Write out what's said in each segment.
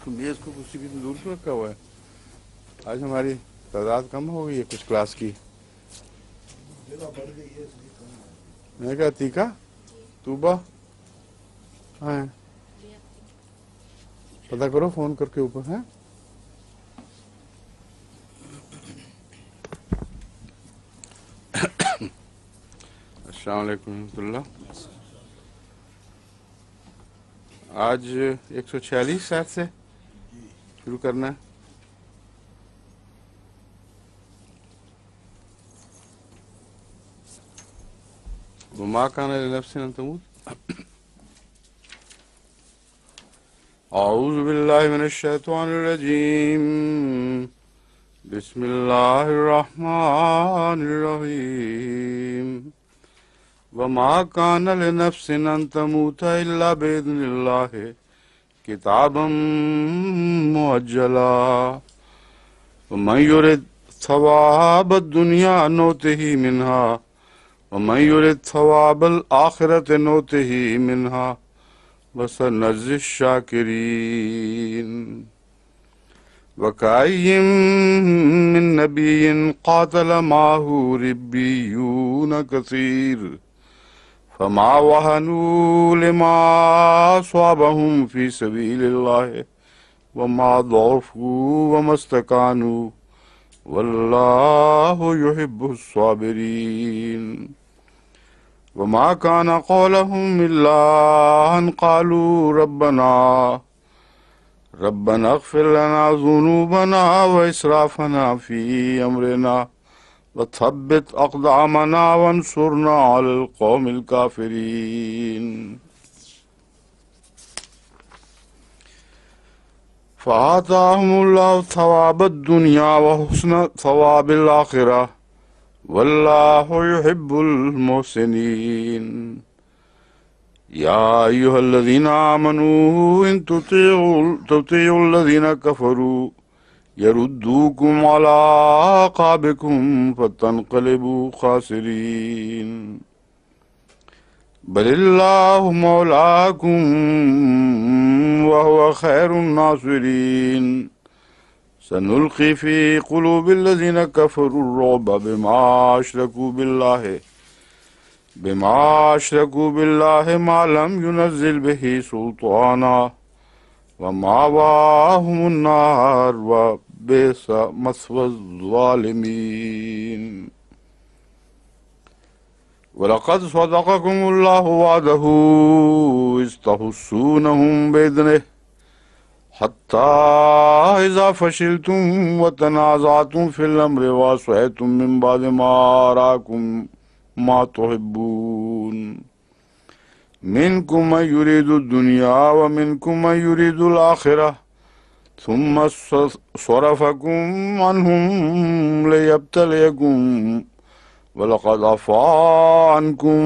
میز کو کرسی کی دور کیوں رکھا ہوا ہے؟ آج ہماری تعداد کم ہو گئی ہے کچھ کلاس کی. میں کہا تیکا توبہ ہاں پتہ کرو فون کر کے اوپر ہیں. السلام علیکم ورحمۃ اللہ. آج 146 شاید سے شروع کرنا ہے. وما كان لنفس ان تموت. اعوذ باللہ من الشیطان الرجیم. بسم اللہ الرحمن الرحیم. وما كان لنفس ان تموت الا باذن اللہ کتابا مؤجلا ومن يرد ثواب الدنیا نؤتہ منہا ومن يرد ثواب الآخرة نؤتہ منہا وسنجزی الشاکرین. وکأین من نبی قاتل معه ربیون کثیر فما وهنوا لما أصابهم في سبيل الله وما ضعفوا وما استكانوا والله يحب الصابرين. وما كان قولهم إلا أن قالوا ربنا اغفر لنا ذنوبنا وإسرافنا في أمرنا وثبت أقدامنا وانصرنا على القوم الكافرين. فآتاهم الله ثواب الدنيا وحسن ثواب الآخرة والله يحب المحسنين. يا أيها الذين آمنوا إن تطيعوا الذين كفروا يردوكم على أعقابكم فتنقلبوا خاسرين. بل الله مولاكم وهو خير الناصرين. سنلقي في قلوب الذين كفروا الرعب بما أشركوا بالله ما لم ينزل به سلطانا ومأواهم النار وبئس مثوى الظالمين. ولقد صدقكم الله وعده إذ تحسونهم بإذنه حتى إذا فشلتم وتنازعتم في الأمر وعصيتم من بعد ما أراكم ما تحبون منكم من يريد الدنيا ومنكم من يريد الآخرة ثم صرفكم عنهم ليبتليكم ولقد عفا عنكم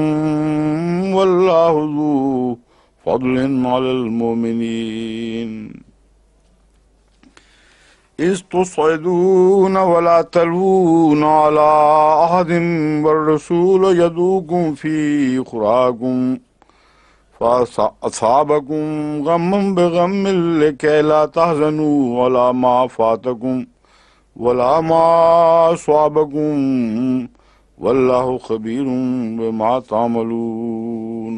والله ذو فضل على المؤمنين. إذ تصعدون ولا تلوون على أحد والرسول يدعوكم في أخراكم فأصابكم غما بغم لكي لا تحزنوا على ما فاتكم ولا ما أصابكم والله خبير بما تعملون.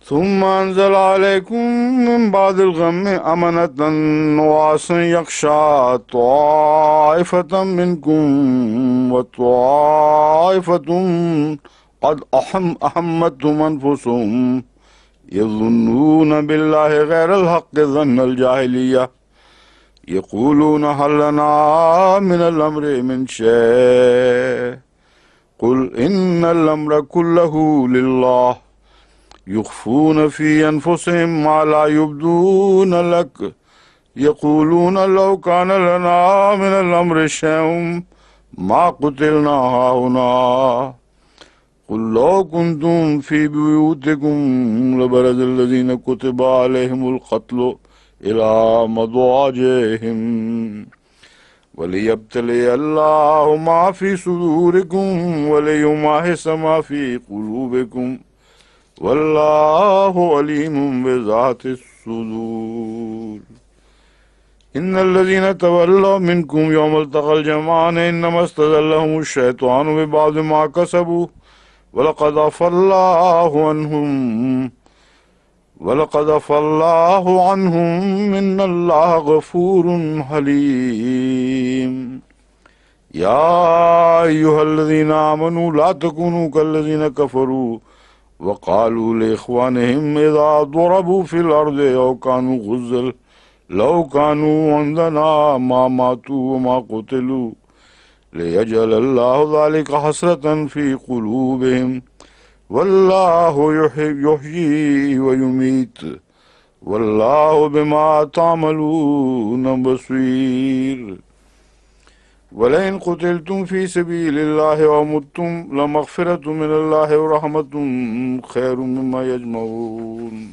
ثم أنزل عليكم من بعد الغم أمنة نعاسا يغشى طائفة منكم وطائفة قد أحمتهم أنفسهم يظنون بالله غير الحق ظن الجاهلية يقولون هل لنا من الأمر من شيء قل إن الأمر كله لله يخفون في أنفسهم ما لا يبدون لك يقولون لو كان لنا من الأمر شيء ما قتلنا هاهنا قل لو كنتم في بيوتكم لبرز الذين كتب عليهم القتل إلى مضاجعهم وليبتلي الله ما في صدوركم وليمحص ما في قلوبكم واللہ علیم بذات الصدور ان الذين تولوا منكم يوم التقى الجمعان انما استزلهم الشيطان ببعض ما كسبوا ولقد عفا الله عنهم ان الله غفور حليم يا ايها الذين امنوا لا تكونوا كالذين كفروا وقالوا لاخوانهم اذا ضربوا في الارض او كانوا غزا لو كانوا عندنا ما ماتوا وما قتلوا ليجعل الله ذلك حسرة في قلوبهم واللہ یحیی ویمیت واللہ بما تعملون بصیر ولئن قتلتم فی سبیل اللہ ومتم لمغفرۃ من اللہ ورحمۃ خیر مما یجمعون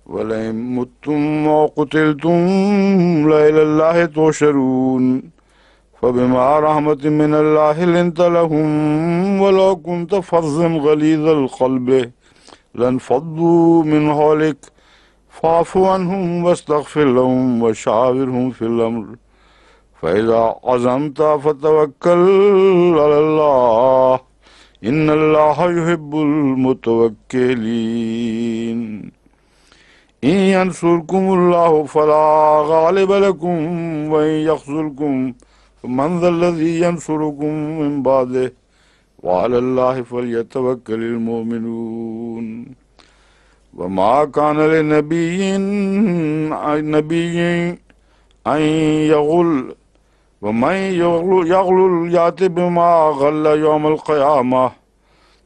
ولئن متم وقتلتم لإلی اللہ تحشرون فبما رحمة من الله لنت لهم ولو كنت فظا غليظ القلب لانفضوا من حولك فاعف عنهم واستغفر لهم وشاورهم في الأمر فإذا عزمت فتوكل على الله إن الله يحب المتوكلين إن ينصركم الله فلا غالب لكم وإن يخذلكم من ذا الذي ينصركم من بعده وعلى الله فليتوكل المؤمنون وما كان لنبي أن يغل ومن يغل يأت بما غل يوم القيامة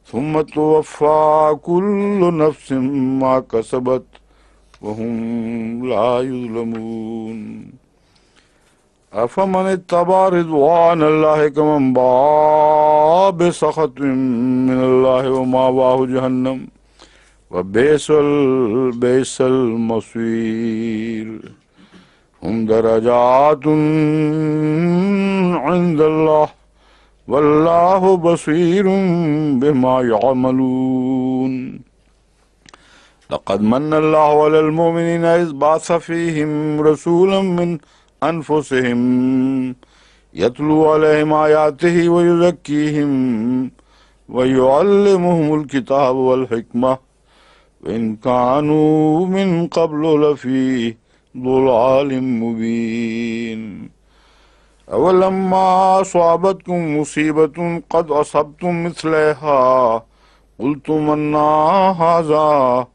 ثم توفى كل نفس ما كسبت وهم لا يظلمون افمن اتبع رضوان اللہ کمن باء بسخط من اللہ ومأواه جہنم وبئس المصیر ہم درجات عند اللہ واللہ بصیر بما يعملون لقد من اللہ علی المؤمنین اذ بعث فیہم رسولا من انفسهم يتلو عليهم آياته ويزكيهم ويعلمهم الكتاب والحكمة وإن كانوا من قبل لفي ضلال مبين أولما أصابتكم مصيبة قد أصبتم مثلها قلتم أن هذا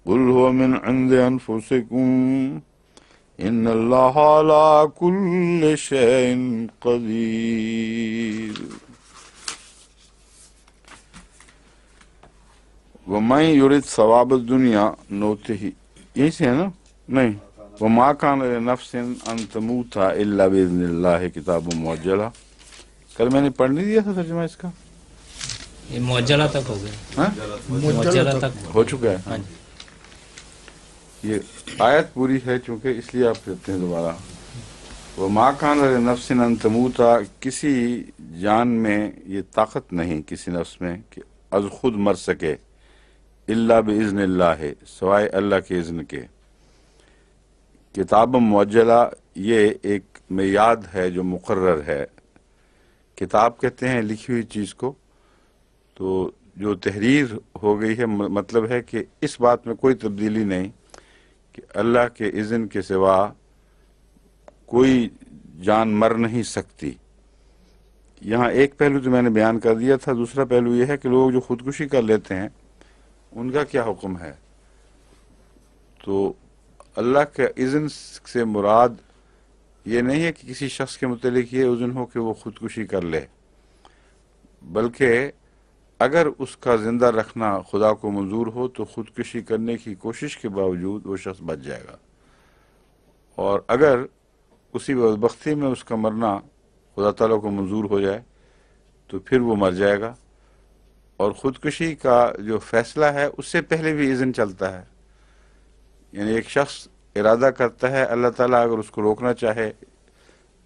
قل هو من عند أنفسكم ان اللہ علی کل شیء قدیر ومن یرد ثواب الدنیا نؤتہ یہیں سے ہے نا نہیں وما کان لنفس ان تموت الا باذن اللہ کتاب مؤجلہ کل میں نے پڑھ نہیں دیا تھا ترجمہ اس کا یہ مؤجلہ تک ہو گیا مؤجلہ تک ہو چکا ہے یہ آیت پوری ہے چونکہ اس لیے آپ کہتے ہیں دوبارہ وما کان لنفس ان تموت کسی جان میں یہ طاقت نہیں کسی نفس میں کہ از خود مر سکے الا باذن اللہ سوائے اللہ کے اذن کے کتاب معجلہ یہ ایک میعاد ہے جو مقرر ہے کتاب کہتے ہیں لکھی ہوئی چیز کو تو جو تحریر ہو گئی ہے مطلب ہے کہ اس بات میں کوئی تبدیلی نہیں کہ اللہ کے اذن کے سوا کوئی جان مر نہیں سکتی یہاں ایک پہلو تو میں نے بیان کر دیا تھا دوسرا پہلو یہ ہے کہ لوگ جو خودکشی کر لیتے ہیں ان کا کیا حکم ہے تو اللہ کے اذن سے مراد یہ نہیں ہے کہ کسی شخص کے متعلق یہ اذن ہو کہ وہ خودکشی کر لے بلکہ اگر اس کا زندہ رکھنا خدا کو منظور ہو تو خودکشی کرنے کی کوشش کے باوجود وہ شخص بچ جائے گا اور اگر اسی بدبختی میں اس کا مرنا خدا تعالیٰ کو منظور ہو جائے تو پھر وہ مر جائے گا اور خودکشی کا جو فیصلہ ہے اس سے پہلے بھی اذن چلتا ہے یعنی ایک شخص ارادہ کرتا ہے اللہ تعالیٰ اگر اس کو روکنا چاہے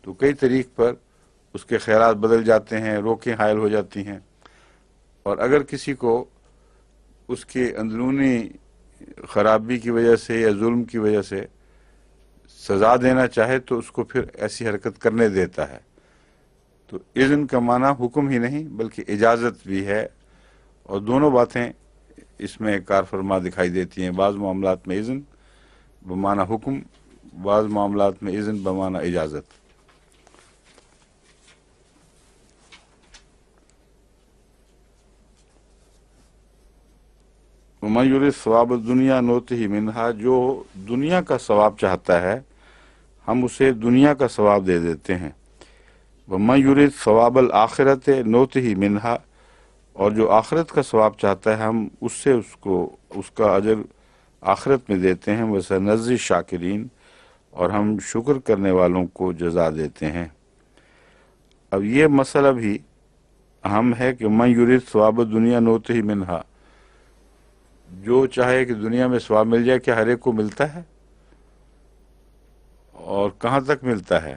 تو کئی طریق پر اس کے خیالات بدل جاتے ہیں روکیں حائل ہو جاتی ہیں اور اگر کسی کو اس کے اندرونی خرابی کی وجہ سے یا ظلم کی وجہ سے سزا دینا چاہے تو اس کو پھر ایسی حرکت کرنے دیتا ہے. تو اذن کا معنی حکم ہی نہیں بلکہ اجازت بھی ہے، اور دونوں باتیں اس میں کار فرما دکھائی دیتی ہیں. بعض معاملات میں اذن بمعنی حکم، بعض معاملات میں اذن بمعنی اجازت. وَمَن يُرِدْ ثواب الدنیا نُؤْتِهِ مِنْہا، جو دنیا کا ثواب چاہتا ہے ہم اسے دنیا کا ثواب دے دیتے ہیں. وَمَن يُرِدْ ثواب الآخرۃ نُؤْتِهِ مِنْہا، اور جو آخرت کا ثواب چاہتا ہے ہم اس سے اس کا اجر آخرت میں دیتے ہیں. وَسَنَجْزِي الشَّاکِرِینَ، اور ہم شکر کرنے والوں کو جزا دیتے ہیں. اب یہ مسئلہ بھی اہم ہے کہ من یرید ثواب الدنیا نؤتہ منہا، جو چاہے کہ دنیا میں ثواب مل جائے، کیا ہر ایک کو ملتا ہے؟ اور کہاں تک ملتا ہے؟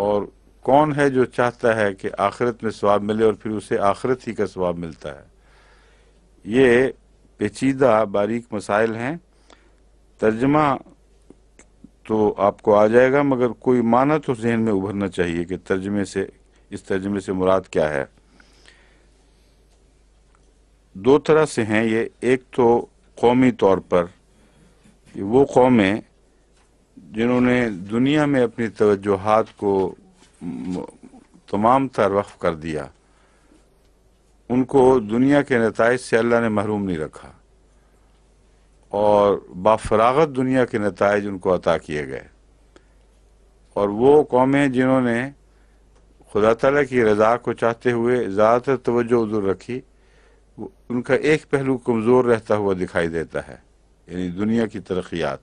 اور کون ہے جو چاہتا ہے کہ آخرت میں ثواب ملے اور پھر اسے آخرت ہی کا ثواب ملتا ہے؟ یہ پیچیدہ باریک مسائل ہیں. ترجمہ تو آپ کو آ جائے گا، مگر کوئی معنی تو ذہن میں ابھرنا چاہیے کہ اس ترجمے سے مراد کیا ہے. دو طرح سے ہیں یہ. ایک تو قومی طور پر، وہ قومیں جنہوں نے دنیا میں اپنی توجہات کو تمام تر وقف کر دیا، ان کو دنیا کے نتائج سے اللہ نے محروم نہیں رکھا، اور بافراغت دنیا کے نتائج ان کو عطا کیے گئے. اور وہ قومیں جنہوں نے خدا تعالیٰ کی رضا کو چاہتے ہوئے زیادہ تر توجہ ادھر رکھی، ان کا ایک پہلو کمزور رہتا ہوا دکھائی دیتا ہے، یعنی دنیا کی ترقیات.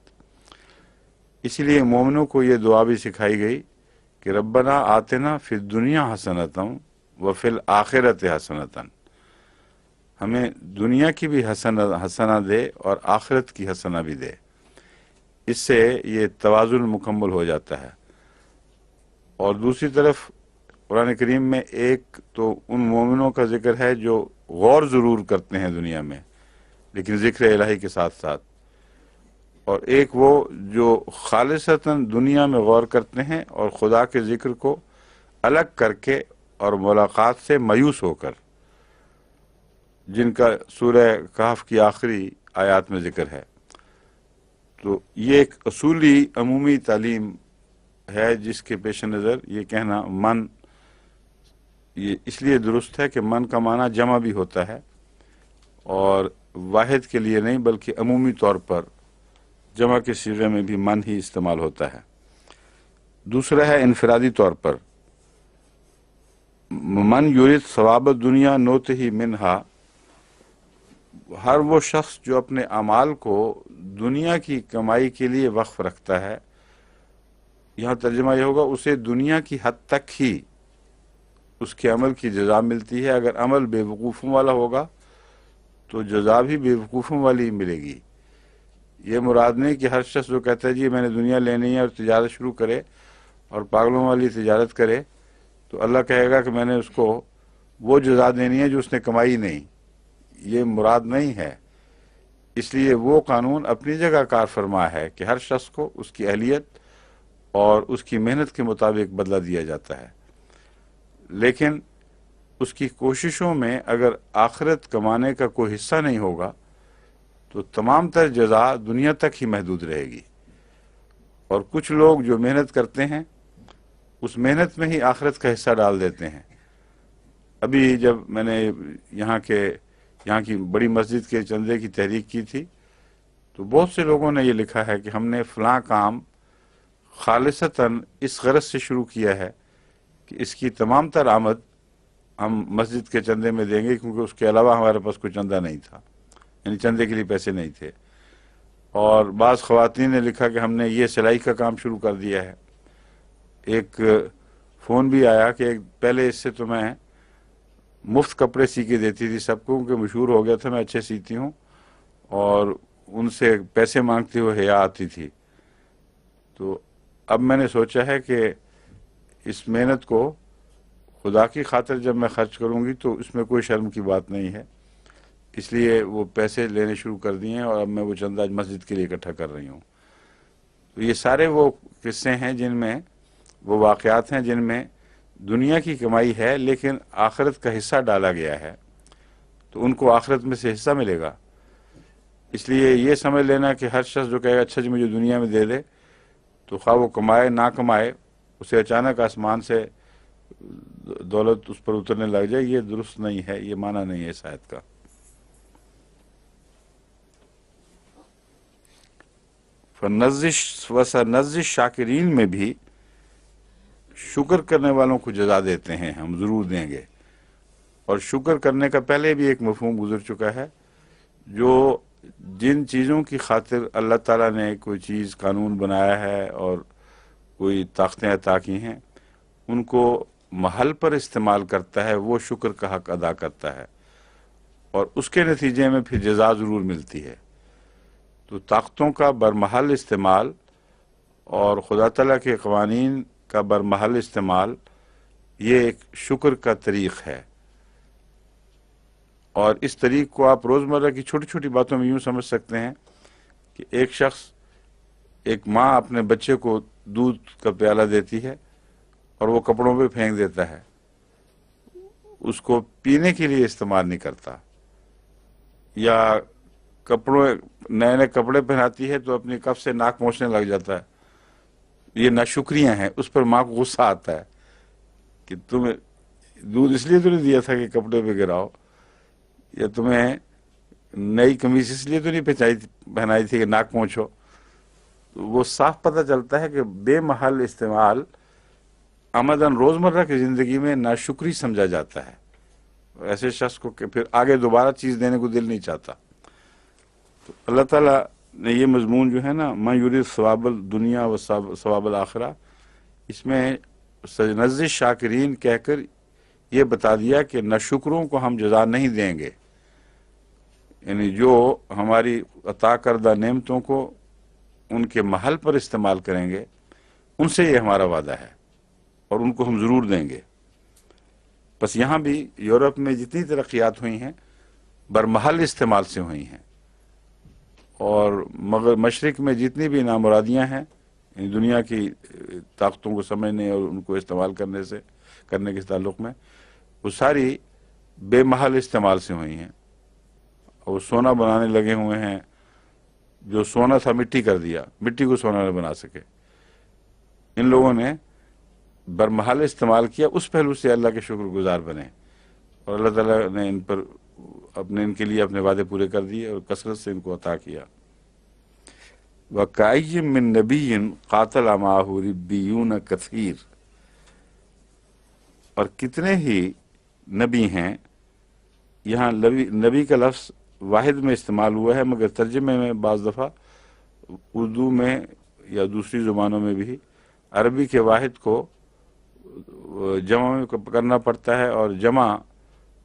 اسی لیے مومنوں کو یہ دعا بھی سکھائی گئی کہ ربنا آتنا فی الدنیا حسنۃ وفی الآخرۃ حسنۃ، ہمیں دنیا کی بھی حسنہ دے اور آخرت کی حسنہ بھی دے. اس سے یہ توازن مکمل ہو جاتا ہے. اور دوسری طرف قرآن کریم میں ایک تو ان مومنوں کا ذکر ہے جو غور ضرور کرتے ہیں دنیا میں لیکن ذکر الہی کے ساتھ ساتھ، اور ایک وہ جو خالصتاً دنیا میں غور کرتے ہیں اور خدا کے ذکر کو الگ کر کے اور ملاقات سے مایوس ہو کر، جن کا سورہ کہف کی آخری آیات میں ذکر ہے. تو یہ ایک اصولی عمومی تعلیم ہے جس کے پیش نظر یہ کہنا من، یہ اس لیے درست ہے کہ من کا معنی جمع بھی ہوتا ہے، اور واحد کے لیے نہیں بلکہ عمومی طور پر جمع کے صیغے میں بھی من ہی استعمال ہوتا ہے. دوسرا ہے انفرادی طور پر، من یرید ثواب الدنیا نؤتہ منہا، ہر وہ شخص جو اپنے اعمال کو دنیا کی کمائی کے لیے وقف رکھتا ہے، یہاں ترجمہ یہ ہوگا اسے دنیا کی حد تک ہی اس کے عمل کی جزا ملتی ہے. اگر عمل بے وقوفوں والا ہوگا تو جزا بھی بے وقوفوں والی ہی ملے گی. یہ مراد نہیں کہ ہر شخص جو کہتا ہے جی میں نے دنیا لینی ہے اور تجارت شروع کرے اور پاگلوں والی تجارت کرے تو اللہ کہے گا کہ میں نے اس کو وہ جزا دینی ہے جو اس نے کمائی نہیں. یہ مراد نہیں ہے. اس لیے وہ قانون اپنی جگہ کار فرما ہے کہ ہر شخص کو اس کی اہلیت اور اس کی محنت کے مطابق بدلہ دیا جاتا ہے، لیکن اس کی کوششوں میں اگر آخرت کمانے کا کوئی حصہ نہیں ہوگا تو تمام تر جزا دنیا تک ہی محدود رہے گی. اور کچھ لوگ جو محنت کرتے ہیں اس محنت میں ہی آخرت کا حصہ ڈال دیتے ہیں. ابھی جب میں نے یہاں کی بڑی مسجد کے چندے کی تحریک کی تھی تو بہت سے لوگوں نے یہ لکھا ہے کہ ہم نے فلاں کام خالصتاً اس غرض سے شروع کیا ہے کہ اس کی تمام تر آمد ہم مسجد کے چندے میں دیں گے، کیونکہ اس کے علاوہ ہمارے پاس کوئی چندہ نہیں تھا، یعنی چندے کے لیے پیسے نہیں تھے. اور بعض خواتین نے لکھا کہ ہم نے یہ سلائی کا کام شروع کر دیا ہے. ایک فون بھی آیا کہ پہلے اس سے تو میں مفت کپڑے سی کے دیتی تھی سب کو، کہ مشہور ہو گیا تھا میں اچھے سیتی ہوں، اور ان سے پیسے مانگتے ہوئے حیا آتی تھی. تو اب میں نے سوچا ہے کہ اس محنت کو خدا کی خاطر جب میں خرچ کروں گی تو اس میں کوئی شرم کی بات نہیں ہے. اس لیے وہ پیسے لینے شروع کر دیے ہیں اور اب میں وہ چندہ مسجد کے لیے اکٹھا کر رہی ہوں۔ تو یہ سارے وہ قصے ہیں جن میں، وہ واقعات ہیں جن میں دنیا کی کمائی ہے لیکن آخرت کا حصہ ڈالا گیا ہے، تو ان کو آخرت میں سے حصہ ملے گا۔ اس لیے یہ سمجھ لینا کہ ہر شخص جو کہے گا اچھا جی مجھے دنیا میں دے دے، تو خواہ وہ کمائے نہ کمائے، اسے اچانک آسمان سے دولت اس پر اترنے لگ جائے، یہ درست نہیں ہے، یہ معنی نہیں ہے اس آیت کا۔ وَسَنَجْزِي الشَّاكِرِينَ میں بھی شکر کرنے والوں کو جزا دیتے ہیں، ہم ضرور دیں گے۔ اور شکر کرنے کا پہلے بھی ایک مفہوم گزر چکا ہے، جو جن چیزوں کی خاطر اللہ تعالیٰ نے کوئی چیز قانون بنایا ہے اور کوئی طاقتیں عطا کی ہیں، ان کو محل پر استعمال کرتا ہے، وہ شکر کا حق ادا کرتا ہے، اور اس کے نتیجے میں پھر جزا ضرور ملتی ہے۔ تو طاقتوں کا برمحل استعمال اور خدا تعالیٰ کے قوانین کا برمحل استعمال، یہ ایک شکر کا طریق ہے۔ اور اس طریق کو آپ روزمرہ کی چھوٹی چھوٹی باتوں میں یوں سمجھ سکتے ہیں کہ ایک ماں اپنے بچے کو دودھ کا پیالہ دیتی ہے اور وہ کپڑوں پہ پھینک دیتا ہے، اس کو پینے کے لیے استعمال نہیں کرتا، یا نئے نئے کپڑے پہناتی ہے تو اپنی کف سے ناک پہنچنے لگ جاتا ہے، یہ ناشکریاں ہیں۔ اس پر ماں کو غصہ آتا ہے کہ تمہیں دودھ اس لیے تو نہیں دیا تھا کہ کپڑے پہ گراؤ، یا تمہیں نئی قمیص اس لیے تو نہیں پہنائی تھی کہ ناک پہنچو۔ وہ صاف پتہ چلتا ہے کہ بے محل استعمال عمداً روزمرہ کی زندگی میں ناشکری سمجھا جاتا ہے، ایسے شخص کو کہ پھر آگے دوبارہ چیز دینے کو دل نہیں چاہتا۔ تو اللہ تعالیٰ نے یہ مضمون جو ہے نا، مَن یُرِیدُ ثواب الدنیا و ثواب الآخرہ، اس میں سنجزی الشاکرین کہہ کر یہ بتا دیا کہ ناشکروں کو ہم جزا نہیں دیں گے، یعنی جو ہماری عطا کردہ نعمتوں کو ان کے محل پر استعمال کریں گے، ان سے یہ ہمارا وعدہ ہے اور ان کو ہم ضرور دیں گے۔ بس یہاں بھی یورپ میں جتنی ترقیات ہوئی ہیں برمحل استعمال سے ہوئی ہیں، اور مگر مشرق میں جتنی بھی نامرادیاں ہیں دنیا کی طاقتوں کو سمجھنے اور ان کو استعمال کرنے کے تعلق میں، وہ ساری بے محل استعمال سے ہوئی ہیں۔ اور وہ سونا بنانے لگے ہوئے ہیں، جو سونا تھا مٹی کر دیا، مٹی کو سونا نہ بنا سکے۔ ان لوگوں نے برمحل استعمال کیا، اس پہلو سے اللہ کے شکر گزار بنے، اور اللہ تعالیٰ نے ان کے لیے اپنے وعدے پورے کر دیے اور کثرت سے ان کو عطا کیا۔ وَكَأَيٍّ مِّن نَبِيٍّ قَاتَلَ مَعَهُ رِبِّيُّونَ كَثِيرٌ، اور کتنے ہی نبی ہیں، یہاں نبی کا لفظ واحد میں استعمال ہوا ہے، مگر ترجمے میں بعض دفعہ اردو میں یا دوسری زبانوں میں بھی عربی کے واحد کو جمع میں کرنا پڑتا ہے اور جمع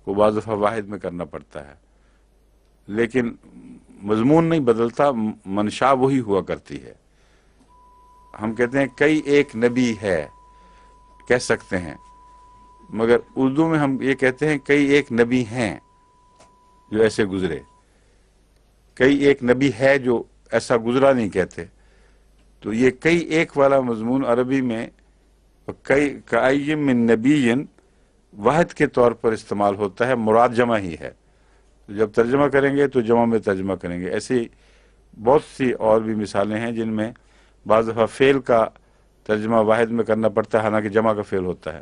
کو بعض دفعہ واحد میں کرنا پڑتا ہے، لیکن مضمون نہیں بدلتا، منشا وہی ہوا کرتی ہے۔ ہم کہتے ہیں کئی ایک نبی ہے، کہہ سکتے ہیں، مگر اردو میں ہم یہ کہتے ہیں کئی ایک نبی ہیں جو ایسے گزرے، کئی ایک نبی ہے جو ایسا گزرا نہیں کہتے۔ تو یہ کئی ایک والا مضمون عربی میں کَأَيٍّ مِّن نَبِيٍّ واحد کے طور پر استعمال ہوتا ہے، مراد جمع ہی ہے۔ جب ترجمہ کریں گے تو جمع میں ترجمہ کریں گے۔ ایسی بہت سی اور بھی مثالیں ہیں جن میں بعض دفعہ فعل کا ترجمہ واحد میں کرنا پڑتا ہے حالانکہ جمع کا فعل ہوتا ہے۔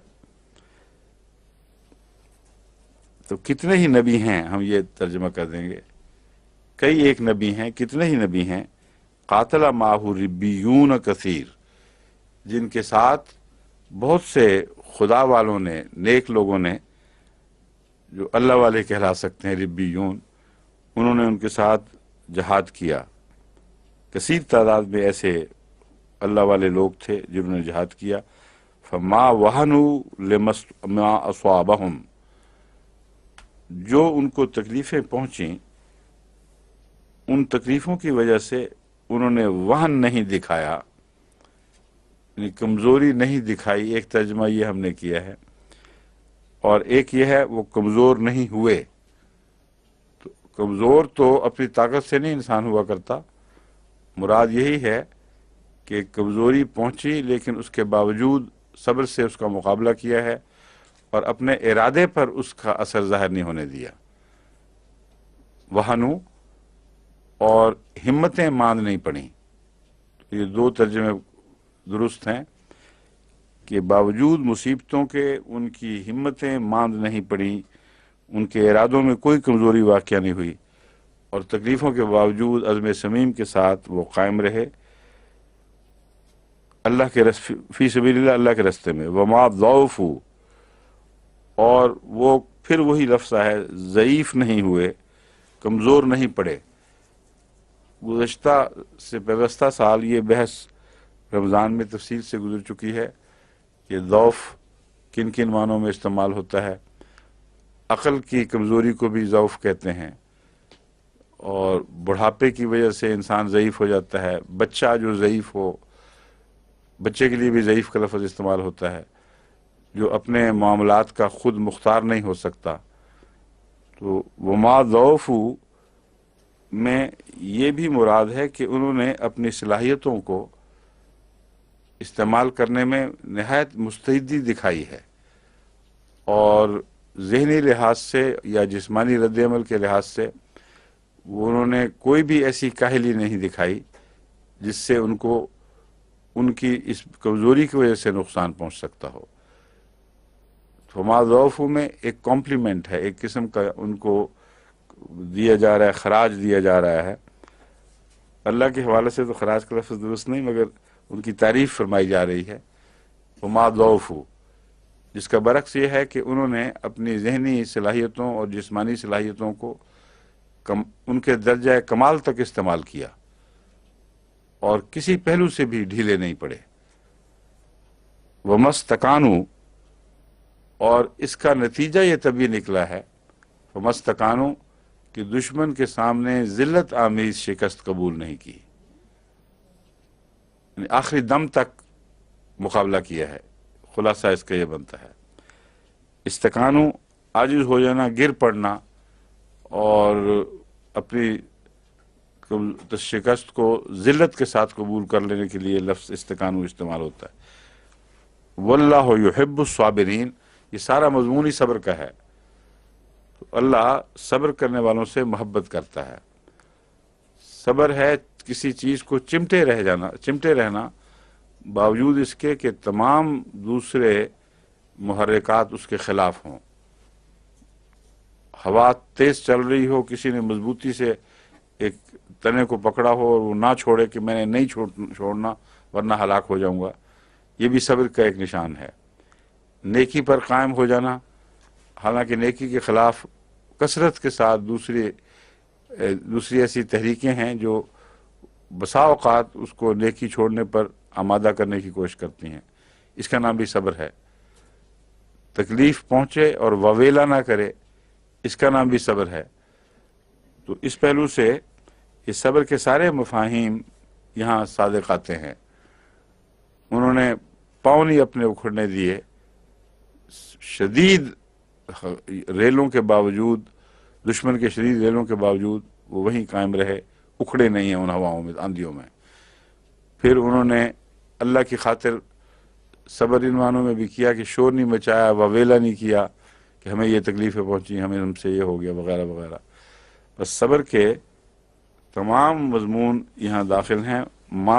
تو کتنے ہی نبی ہیں، ہم یہ ترجمہ کر دیں گے، کئی ایک نبی ہیں، کتنے ہی نبی ہیں، قاتل معہ ربیون کثیر، جن کے ساتھ بہت سے خدا والوں نے، نیک لوگوں نے، جو اللہ والے کہلا سکتے ہیں ربیون، انہوں نے ان کے ساتھ جہاد کیا۔ کثیر تعداد میں ایسے اللہ والے لوگ تھے جنہوں نے جہاد کیا۔ فما وہنوا لما اصابہم، جو ان کو تکلیفیں پہنچیں ان تکلیفوں کی وجہ سے انہوں نے وہن نہیں دکھایا، یعنی کمزوری نہیں دکھائی۔ ایک ترجمہ یہ ہم نے کیا ہے، اور ایک یہ ہے وہ کمزور نہیں ہوئے۔ تو کمزور تو اپنی طاقت سے نہیں انسان ہوا کرتا، مراد یہی ہے کہ کمزوری پہنچی لیکن اس کے باوجود صبر سے اس کا مقابلہ کیا ہے اور اپنے ارادے پر اس کا اثر ظاہر نہیں ہونے دیا۔ وہنو، اور ہمتیں ماند نہیں پڑیں۔ یہ دو ترجمے درست ہیں کہ باوجود مصیبتوں کے ان کی ہمتیں ماند نہیں پڑیں، ان کے ارادوں میں کوئی کمزوری واقع نہیں ہوئی، اور تکلیفوں کے باوجود عزم صمیم کے ساتھ وہ قائم رہے اللہ کے فی سبیل اللہ، اللہ کے راستے میں۔ وما ضعفوا، اور وہ پھر وہی لفظ ہے، ضعیف نہیں ہوئے، کمزور نہیں پڑے۔ گزشتہ سال یہ بحث رمضان میں تفصیل سے گزر چکی ہے کہ ضعف کن کن معنوں میں استعمال ہوتا ہے۔ عقل کی کمزوری کو بھی ضعف کہتے ہیں، اور بڑھاپے کی وجہ سے انسان ضعیف ہو جاتا ہے۔ بچہ جو ضعیف ہو، بچے کے لیے بھی ضعیف کا لفظ استعمال ہوتا ہے، جو اپنے معاملات کا خود مختار نہیں ہو سکتا۔ تو وما ضعفوا میں یہ بھی مراد ہے کہ انہوں نے اپنی صلاحیتوں کو استعمال کرنے میں نہایت مستعدی دکھائی ہے، اور ذہنی لحاظ سے یا جسمانی رد عمل کے لحاظ سے انہوں نے کوئی بھی ایسی کاہلی نہیں دکھائی جس سے ان کو ان کی اس کمزوری کی وجہ سے نقصان پہنچ سکتا ہو۔ فما ضعفوا میں ایک کمپلیمنٹ ہے، ایک قسم کا ان کو دیا جا رہا ہے، خراج دیا جا رہا ہے۔ اللہ کے حوالے سے تو خراج کا لفظ درست نہیں، مگر ان کی تعریف فرمائی جا رہی ہے، فما ضعفوا، جس کا برعکس یہ ہے کہ انہوں نے اپنی ذہنی صلاحیتوں اور جسمانی صلاحیتوں کو ان کے درجہ کمال تک استعمال کیا اور کسی پہلو سے بھی ڈھیلے نہیں پڑے۔ ومستقانوا، اور اس کا نتیجہ یہ تب نکلا ہے، ومستقانوا، کہ دشمن کے سامنے ذلت آمیز شکست قبول نہیں کی، یعنی آخری دم تک مقابلہ کیا ہے۔ خلاصہ اس کا یہ بنتا ہے، استقانو عاجز ہو جانا، گر پڑنا، اور اپنی شکست کو ذلت کے ساتھ قبول کر لینے کے لیے لفظ استقانو استعمال ہوتا ہے۔ واللہ یحب الصابرین، یہ سارا مضمون ہی صبر کا ہے۔ تو اللہ صبر کرنے والوں سے محبت کرتا ہے۔ صبر ہے کسی چیز کو چمٹے رہنا باوجود اس کے کہ تمام دوسرے محرکات اس کے خلاف ہوں۔ ہوا تیز چل رہی ہو، کسی نے مضبوطی سے ایک تنے کو پکڑا ہو اور وہ نہ چھوڑے کہ میں نے نہیں چھوڑنا ورنہ ہلاک ہو جاؤں گا، یہ بھی صبر کا ایک نشان ہے۔ نیکی پر قائم ہو جانا، حالانکہ نیکی کے خلاف کثرت کے ساتھ دوسری ایسی تحریکیں ہیں جو بسا اوقات اس کو نیکی چھوڑنے پر آمادہ کرنے کی کوشش کرتی ہیں، اس کا نام بھی صبر ہے۔ تکلیف پہنچے اور وویلا نہ کرے، اس کا نام بھی صبر ہے۔ تو اس پہلو سے یہ صبر کے سارے مفاہیم یہاں صادق آتے ہیں۔ انہوں نے پاؤں نہیں اپنے اکھڑنے دیے، شدید ریلوں کے باوجود، دشمن کے شدید ریلوں کے باوجود وہ وہیں قائم رہے، اکھڑے نہیں ہیں ان ہواؤں میں، آندھیوں میں۔ پھر انہوں نے اللہ کی خاطر صبر ان معنوں میں بھی کیا کہ شور نہیں مچایا، وویلا نہیں کیا کہ ہمیں یہ تکلیفیں پہنچی، ہم سے یہ ہو گیا وغیرہ وغیرہ۔ بس صبر کے تمام مضمون یہاں داخل ہیں۔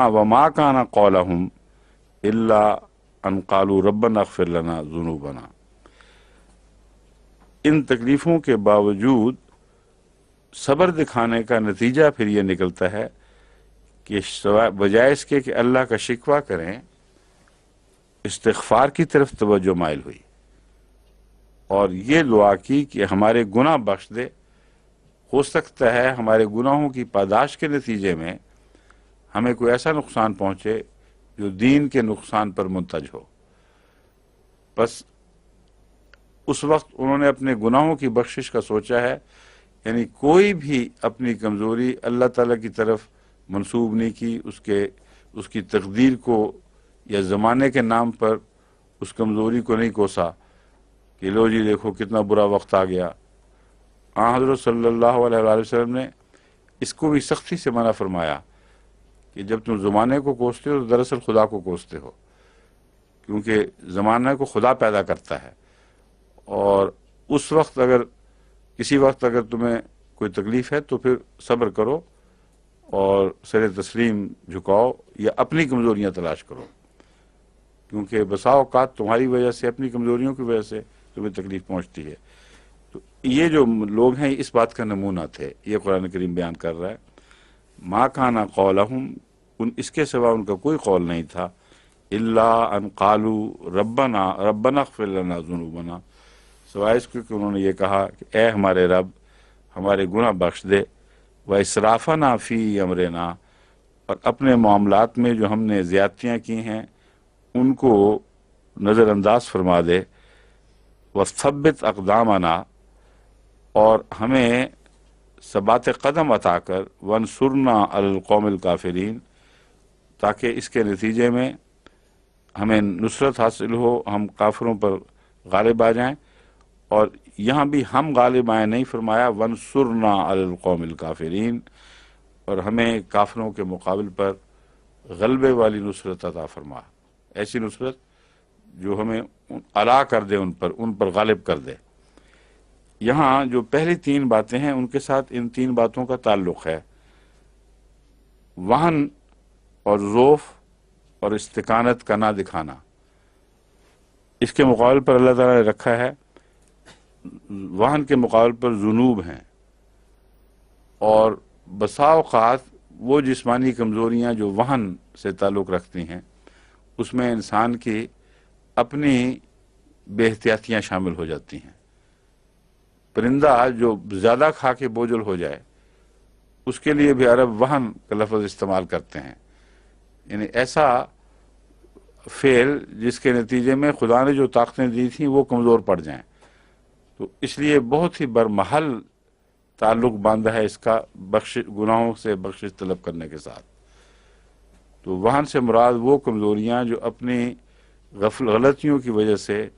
وما کان قولہم الا ان قالوا ربنا اغفر لنا ذنوبنا۔ ان تکلیفوں کے باوجود صبر دکھانے کا نتیجہ پھر یہ نکلتا ہے کہ بجائے اس کے کہ اللہ کا شکوہ کریں، استغفار کی طرف توجہ مائل ہوئی اور یہ دعا کی کہ ہمارے گناہ بخش دے۔ ہو سکتا ہے ہمارے گناہوں کی پاداش کے نتیجے میں ہمیں کوئی ایسا نقصان پہنچے جو دین کے نقصان پر منتج ہو۔ بس اس وقت انہوں نے اپنے گناہوں کی بخشش کا سوچا ہے، یعنی کوئی بھی اپنی کمزوری اللہ تعالیٰ کی طرف منسوب نہیں کی، اس کی تقدیر کو یا زمانے کے نام پر اس کمزوری کو نہیں کوسا کہ لو جی دیکھو کتنا برا وقت آ گیا، حضرت صلی اللہ علیہ وآلہ وسلم نے اس کو بھی سختی سے منع فرمایا کہ جب تم زمانے کو کوستے ہو تو دراصل خدا کو کوستے ہو، کیونکہ زمانہ کو خدا پیدا کرتا ہے، اور اس وقت کسی وقت اگر تمہیں کوئی تکلیف ہے تو پھر صبر کرو اور سر تسلیم جھکاؤ یا اپنی کمزوریاں تلاش کرو، کیونکہ بسا اوقات تمہاری وجہ سے، اپنی کمزوریوں کی وجہ سے تمہیں تکلیف پہنچتی ہے۔ تو یہ جو لوگ ہیں اس بات کا نمونہ تھے، یہ قرآن کریم بیان کر رہا ہے۔ ما کان قولہم، اس کے سوا ان کا کوئی قول نہیں تھا، الا ان قالوا ربنا اغفر لنا ذنوبنا، سوائے اس کے کہ انہوں نے یہ کہا کہ اے ہمارے رب ہمارے گناہ بخش دے، واسرافنا فی امرنا، اور اپنے معاملات میں جو ہم نے زیادتیاں کی ہیں ان کو نظر انداز فرما دے، وثبت اقدامنا، اور ہمیں ثبات قدم عطا کر، وانصرنا علی القوم الکافرین، تاکہ اس کے نتیجے میں ہمیں نصرت حاصل ہو، ہم کافروں پر غالب آ جائیں۔ اور یہاں بھی ہم غالب آئیں نہیں فرمایا، وانصرنا علی القوم الکافرین، اور ہمیں کافروں کے مقابل پر غلبے والی نصرت عطا فرما، ایسی نصرت جو ہمیں علا کر دے، ان پر غالب کر دے۔ یہاں جو پہلی تین باتیں ہیں ان کے ساتھ ان تین باتوں کا تعلق ہے، وہن اور ضعف اور استقامت کا نہ دکھانا۔ اس کے مقابل پر اللہ تعالیٰ نے رکھا ہے، وہن کے مقابل پر ذنوب ہیں، اور بسا اوقات وہ جسمانی کمزوریاں جو وہن سے تعلق رکھتی ہیں اس میں انسان کی اپنی بے احتیاطیاں شامل ہو جاتی ہیں۔ پرندہ جو زیادہ کھا کے بوجھل ہو جائے اس کے لیے بھی عرب وہن کا لفظ استعمال کرتے ہیں، یعنی ایسا فعل جس کے نتیجے میں خدا نے جو طاقتیں دی تھیں وہ کمزور پڑ جائیں۔ تو اس لیے بہت ہی برمحل تعلق باندھا ہے اس کا گناہوں سے بخشش طلب کرنے کے ساتھ۔ تو وہن سے مراد وہ کمزوریاں جو اپنی غلطیوں کی وجہ سے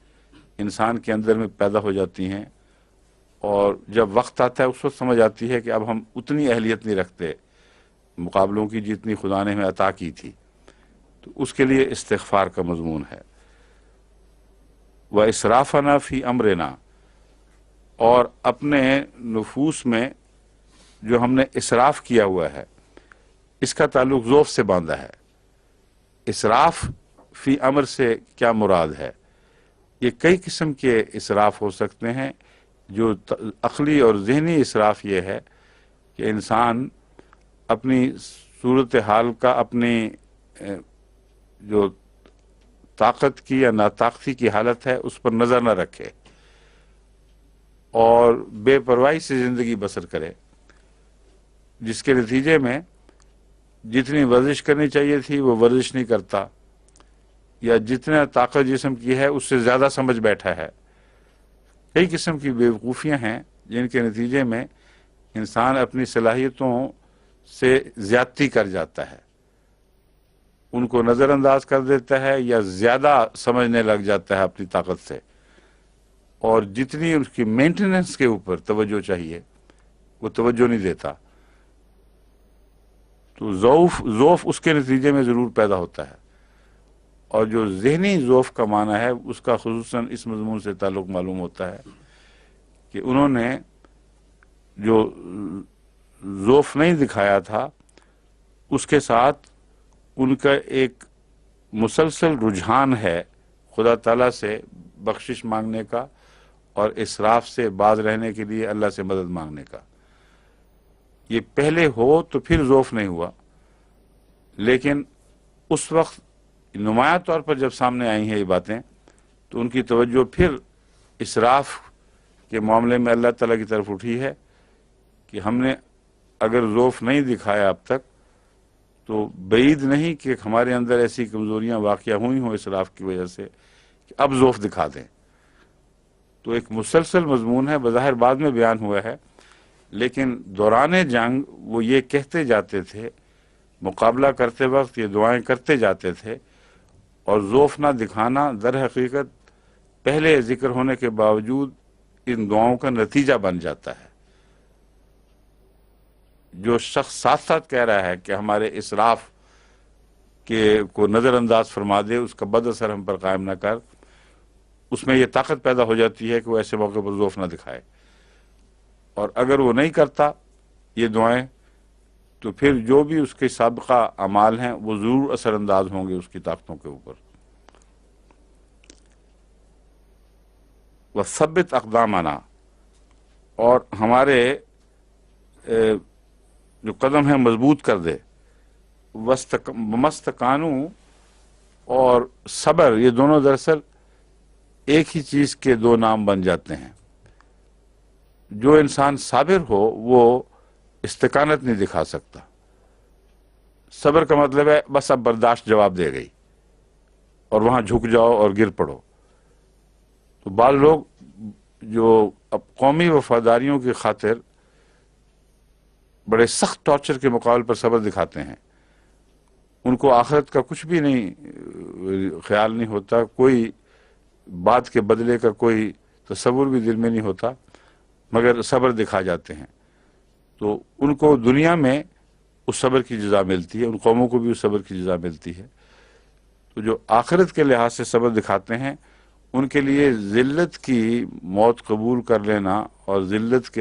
انسان کے اندر میں پیدا ہو جاتی ہیں، اور جب وقت آتا ہے اس وقت سمجھ آتی ہے کہ اب ہم اتنی اہلیت نہیں رکھتے مقابلوں کی جتنی خدا نے ہمیں عطا کی تھی، تو اس کے لیے استغفار کا مضمون ہے۔ وَإِسْرَافَنَا فِي أَمْرِنَا، اور اپنے نفوس میں جو ہم نے اسراف کیا ہوا ہے اس کا تعلق ذوف سے باندھا ہے۔ اسراف فی امر سے کیا مراد ہے؟ یہ کئی قسم کے اسراف ہو سکتے ہیں۔ جو عقلی اور ذہنی اسراف یہ ہے کہ انسان اپنی صورتحال کا، اپنی جو طاقت کی یا ناطاقتی کی حالت ہے اس پر نظر نہ رکھے اور بے پرواہی سے زندگی بسر کرے، جس کے نتیجے میں جتنی ورزش کرنی چاہیے تھی وہ ورزش نہیں کرتا، یا جتنا طاقت جسم کی ہے اس سے زیادہ سمجھ بیٹھا ہے۔ کئی قسم کی بیوقوفیاں ہیں جن کے نتیجے میں انسان اپنی صلاحیتوں سے زیادتی کر جاتا ہے، ان کو نظر انداز کر دیتا ہے یا زیادہ سمجھنے لگ جاتا ہے اپنی طاقت سے، اور جتنی اس کی مینٹیننس کے اوپر توجہ چاہیے وہ توجہ نہیں دیتا۔ تو ضعف اس کے نتیجے میں ضرور پیدا ہوتا ہے، اور جو ذہنی ضعف کا معنی ہے اس کا خصوصاً اس مضمون سے تعلق معلوم ہوتا ہے کہ انہوں نے جو ضعف نہیں دکھایا تھا اس کے ساتھ ان کا ایک مسلسل رجحان ہے خدا تعالیٰ سے بخشش مانگنے کا اور اسراف سے باز رہنے کے لیے اللہ سے مدد مانگنے کا۔ یہ پہلے ہو تو پھر ضعف نہیں ہوا، لیکن اس وقت نمایاں طور پر جب سامنے آئی ہیں یہ باتیں تو ان کی توجہ پھر اسراف کے معاملے میں اللہ تعالیٰ کی طرف اٹھی ہے کہ ہم نے اگر ضعف نہیں دکھایا اب تک تو بعید نہیں کہ ہمارے اندر ایسی کمزوریاں واقع ہوئی ہوں اسراف کی وجہ سے کہ اب ضعف دکھا دیں۔ تو ایک مسلسل مضمون ہے، بظاہر بعد میں بیان ہوا ہے، لیکن دوران جنگ وہ یہ کہتے جاتے تھے، مقابلہ کرتے وقت یہ دعائیں کرتے جاتے تھے، اور ضعف نہ دکھانا در حقیقت پہلے ذکر ہونے کے باوجود ان دعاؤں کا نتیجہ بن جاتا ہے۔ جو شخص ساتھ ساتھ کہہ رہا ہے کہ ہمارے اسراف کے کو نظر انداز فرما دے، اس کا بد اثر ہم پر قائم نہ کر، اس میں یہ طاقت پیدا ہو جاتی ہے کہ وہ ایسے موقع پر ضعف نہ دکھائے، اور اگر وہ نہیں کرتا یہ دعائیں تو پھر جو بھی اس کے سابقہ اعمال ہیں وہ ضرور اثر انداز ہوں گے اس کی طاقتوں کے اوپر۔ وَثَبِّتْ أَقْدَامَنَا، اور ہمارے جو قدم ہیں مضبوط کر دے۔ مستقانو اور صبر، یہ دونوں دراصل ایک ہی چیز کے دو نام بن جاتے ہیں۔ جو انسان صابر ہو وہ استقامت نہیں دکھا سکتا۔ صبر کا مطلب ہے بس اب برداشت جواب دے گئی اور وہاں جھک جاؤ اور گر پڑو۔ تو بعض لوگ جو اب قومی وفاداریوں کی خاطر بڑے سخت ٹارچر کے مقابل پر صبر دکھاتے ہیں، ان کو آخرت کا کچھ بھی نہیں خیال نہیں ہوتا، کوئی بات کے بدلے کا کوئی تصور بھی دل میں نہیں ہوتا، مگر صبر دکھا جاتے ہیں۔ تو ان کو دنیا میں اس صبر کی جزا ملتی ہے، ان قوموں کو بھی اس صبر کی جزا ملتی ہے۔ تو جو آخرت کے لحاظ سے صبر دکھاتے ہیں ان کے لیے ذلت کی موت قبول کر لینا اور ذلت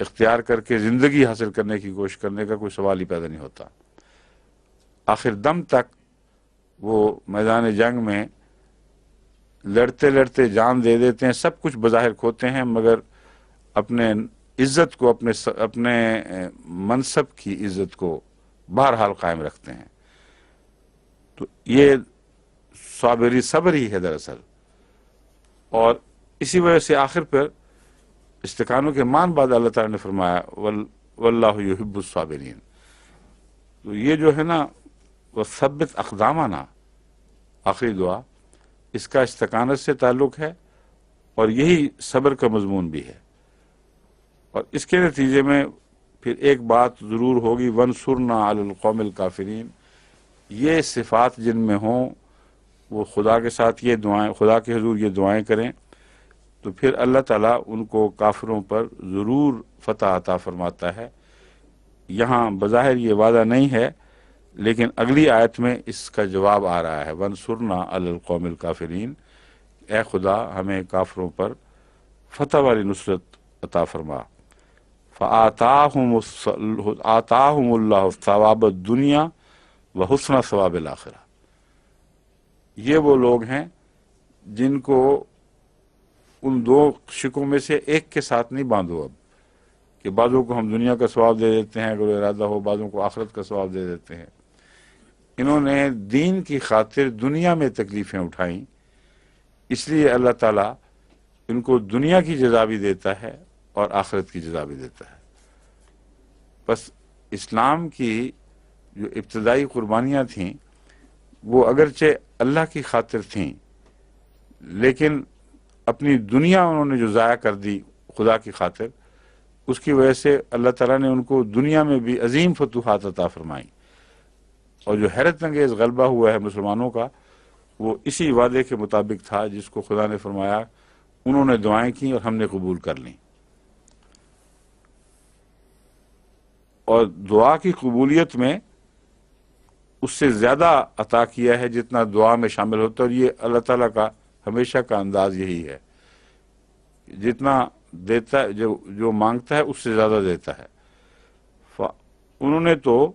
اختیار کر کے زندگی حاصل کرنے کی کوشش کرنے کا کوئی سوال ہی پیدا نہیں ہوتا۔ آخر دم تک وہ میدان جنگ میں لڑتے لڑتے جان دے دیتے ہیں، سب کچھ بظاہر کھوتے ہیں، مگر اپنے عزت کو، اپنے منصب کی عزت کو بہرحال قائم رکھتے ہیں۔ تو یہ صبر ہی ہے دراصل، اور اسی وجہ سے آخر پر استقامت کے مان بعد اللہ تعالیٰ نے فرمایا واللہ یحب الصابرین۔ تو یہ جو ہے نا وثبت اقدامنا، آخری دعا، اس کا استقامت سے تعلق ہے اور یہی صبر کا مضمون بھی ہے۔ اور اس کے نتیجے میں پھر ایک بات ضرور ہوگی، وانصرنا علی القوم الکافرین، یہ صفات جن میں ہوں وہ خدا کے ساتھ یہ دعائیں، خدا کے حضور یہ دعائیں کریں تو پھر اللہ تعالیٰ ان کو کافروں پر ضرور فتح عطا فرماتا ہے۔ یہاں بظاہر یہ وعدہ نہیں ہے، لیکن اگلی آیت میں اس کا جواب آ رہا ہے، وانصرنا علی القوم الکافرین، اے خدا ہمیں کافروں پر فتح والی نصرت عطا فرما۔ آتاہم اللہ ثواب الدنیا وحسن ثواب الآخرہ، یہ وہ لوگ ہیں جن کو ان دو شکوں میں سے ایک کے ساتھ نہیں باندھو اب، کہ بعضوں کو ہم دنیا کا ثواب دے دیتے ہیں اگر ارادہ ہو، بعضوں کو آخرت کا ثواب دے دیتے ہیں۔ انہوں نے دین کی خاطر دنیا میں تکلیفیں اٹھائیں، اس لیے اللہ تعالیٰ ان کو دنیا کی جزا بھی دیتا ہے اور آخرت کی جزا بھی دیتا ہے۔ بس اسلام کی جو ابتدائی قربانیاں تھیں وہ اگرچہ اللہ کی خاطر تھیں، لیکن اپنی دنیا انہوں نے جو ضائع کر دی خدا کی خاطر، اس کی وجہ سے اللہ تعالیٰ نے ان کو دنیا میں بھی عظیم فتوحات عطا فرمائیں، اور جو حیرت انگیز غلبہ ہوا ہے مسلمانوں کا وہ اسی وعدے کے مطابق تھا جس کو خدا نے فرمایا انہوں نے دعائیں کی اور ہم نے قبول کر لیں۔ اور دعا کی قبولیت میں اس سے زیادہ عطا کیا ہے جتنا دعا میں شامل ہوتا ہے، اور یہ اللہ تعالیٰ کا ہمیشہ کا انداز یہی ہے، جتنا دیتا ہے، جو مانگتا ہے اس سے زیادہ دیتا ہے۔ انہوں نے تو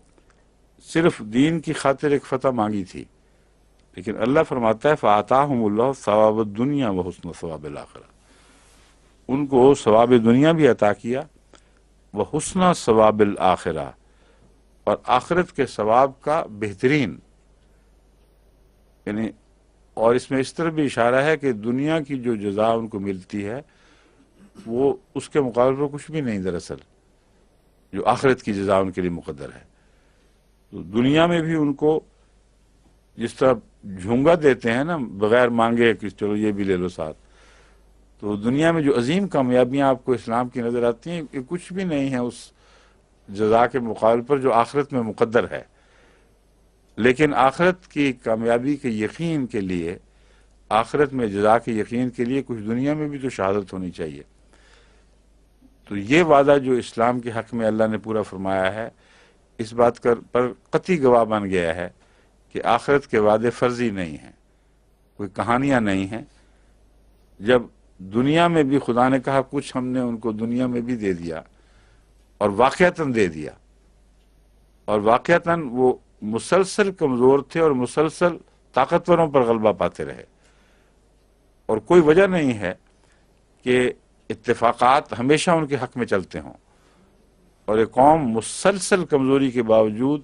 صرف دین کی خاطر ایک فتح مانگی تھی، لیکن اللہ فرماتا ہے فَآتَاهُمُ اللَّهُ ثَوَابَ الدُّنْيَا وَحُسْنَ ثَوَابِ الْآخِرَةِ، ان کو ثواب دنیا بھی عطا کیا، وحسن ثواب الآخرہ، اور آخرت کے ثواب کا بہترین، یعنی اور اس میں اس طرح بھی اشارہ ہے کہ دنیا کی جو جزا ان کو ملتی ہے وہ اس کے مقابلے پر کچھ بھی نہیں دراصل، جو آخرت کی جزا ان کے لیے مقدر ہے۔ تو دنیا میں بھی ان کو جس طرح جھونگا دیتے ہیں نا بغیر مانگے کہ چلو یہ بھی لے لو ساتھ، تو دنیا میں جو عظیم کامیابیاں آپ کو اسلام کی نظر آتی ہیں یہ کچھ بھی نہیں ہے اس جزا کے مقابل پر جو آخرت میں مقدر ہے۔ لیکن آخرت کی کامیابی کے یقین کے لیے، آخرت میں جزا کے یقین کے لیے کچھ دنیا میں بھی تو شہادت ہونی چاہیے۔ تو یہ وعدہ جو اسلام کے حق میں اللہ نے پورا فرمایا ہے، اس بات پر قطعی گواہ بن گیا ہے کہ آخرت کے وعدے فرضی نہیں ہیں، کوئی کہانیاں نہیں ہیں۔ جب دنیا میں بھی خدا نے کہا کچھ ہم نے ان کو دنیا میں بھی دے دیا اور واقعتاً دے دیا، اور واقعتاً وہ مسلسل کمزور تھے اور مسلسل طاقتوروں پر غلبہ پاتے رہے، اور کوئی وجہ نہیں ہے کہ اتفاقات ہمیشہ ان کے حق میں چلتے ہوں، اور ایک قوم مسلسل کمزوری کے باوجود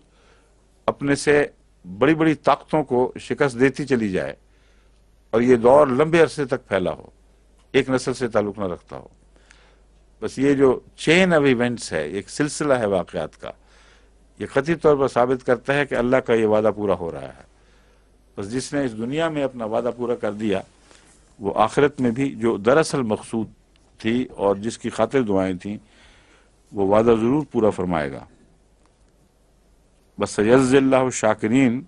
اپنے سے بڑی بڑی طاقتوں کو شکست دیتی چلی جائے، اور یہ دور لمبے عرصے تک پھیلا ہو، ایک نسل سے تعلق نہ رکھتا ہو۔ بس یہ جو چین آف ایونٹس ہے، ایک سلسلہ ہے واقعات کا، یہ قطعی طور پر ثابت کرتا ہے کہ اللہ کا یہ وعدہ پورا ہو رہا ہے۔ بس جس نے اس دنیا میں اپنا وعدہ پورا کر دیا، وہ آخرت میں بھی جو دراصل مقصود تھی اور جس کی خاطر دعائیں تھیں، وہ وعدہ ضرور پورا فرمائے گا۔ بس سیجزی اللہ الشاکرین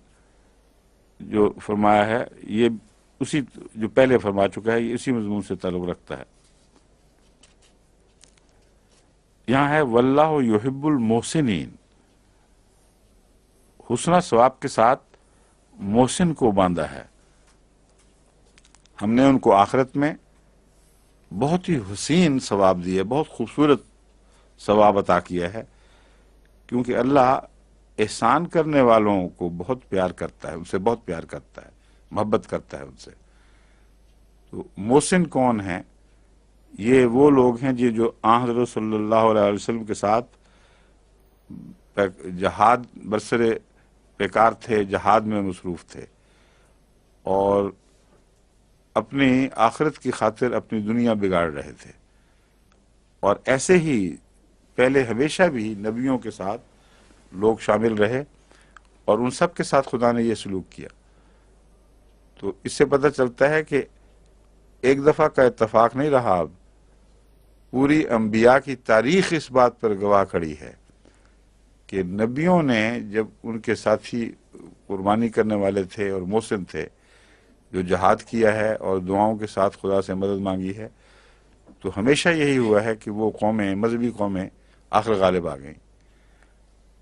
جو فرمایا ہے، یہ اسی جو پہلے فرما چکا ہے، یہ اسی مضمون سے تعلق رکھتا ہے۔ یہاں ہے واللہ یحب المحسنین، حسنہ ثواب کے ساتھ محسن کو باندھا ہے۔ ہم نے ان کو آخرت میں بہت ہی حسین ثواب دیے، بہت خوبصورت ثواب عطا کیا ہے، کیونکہ اللہ احسان کرنے والوں کو بہت پیار کرتا ہے، ان سے بہت پیار کرتا ہے، محبت کرتا ہے ان سے۔ تو محسن کون ہیں؟ یہ وہ لوگ ہیں جو حضرت صلی اللہ علیہ وسلم کے ساتھ جہاد برسر پیکار تھے، جہاد میں مصروف تھے، اور اپنی آخرت کی خاطر اپنی دنیا بگاڑ رہے تھے، اور ایسے ہی پہلے ہمیشہ بھی نبیوں کے ساتھ لوگ شامل رہے، اور ان سب کے ساتھ خدا نے یہ سلوک کیا۔ تو اس سے پتہ چلتا ہے کہ ایک دفعہ کا اتفاق نہیں رہا، اب پوری انبیاء کی تاریخ اس بات پر گواہ کھڑی ہے کہ نبیوں نے جب ان کے ساتھی قربانی کرنے والے تھے اور محسن تھے، جو جہاد کیا ہے اور دعاؤں کے ساتھ خدا سے مدد مانگی ہے، تو ہمیشہ یہی ہوا ہے کہ وہ قومیں، مذہبی قومیں آخر غالب آ گئیں۔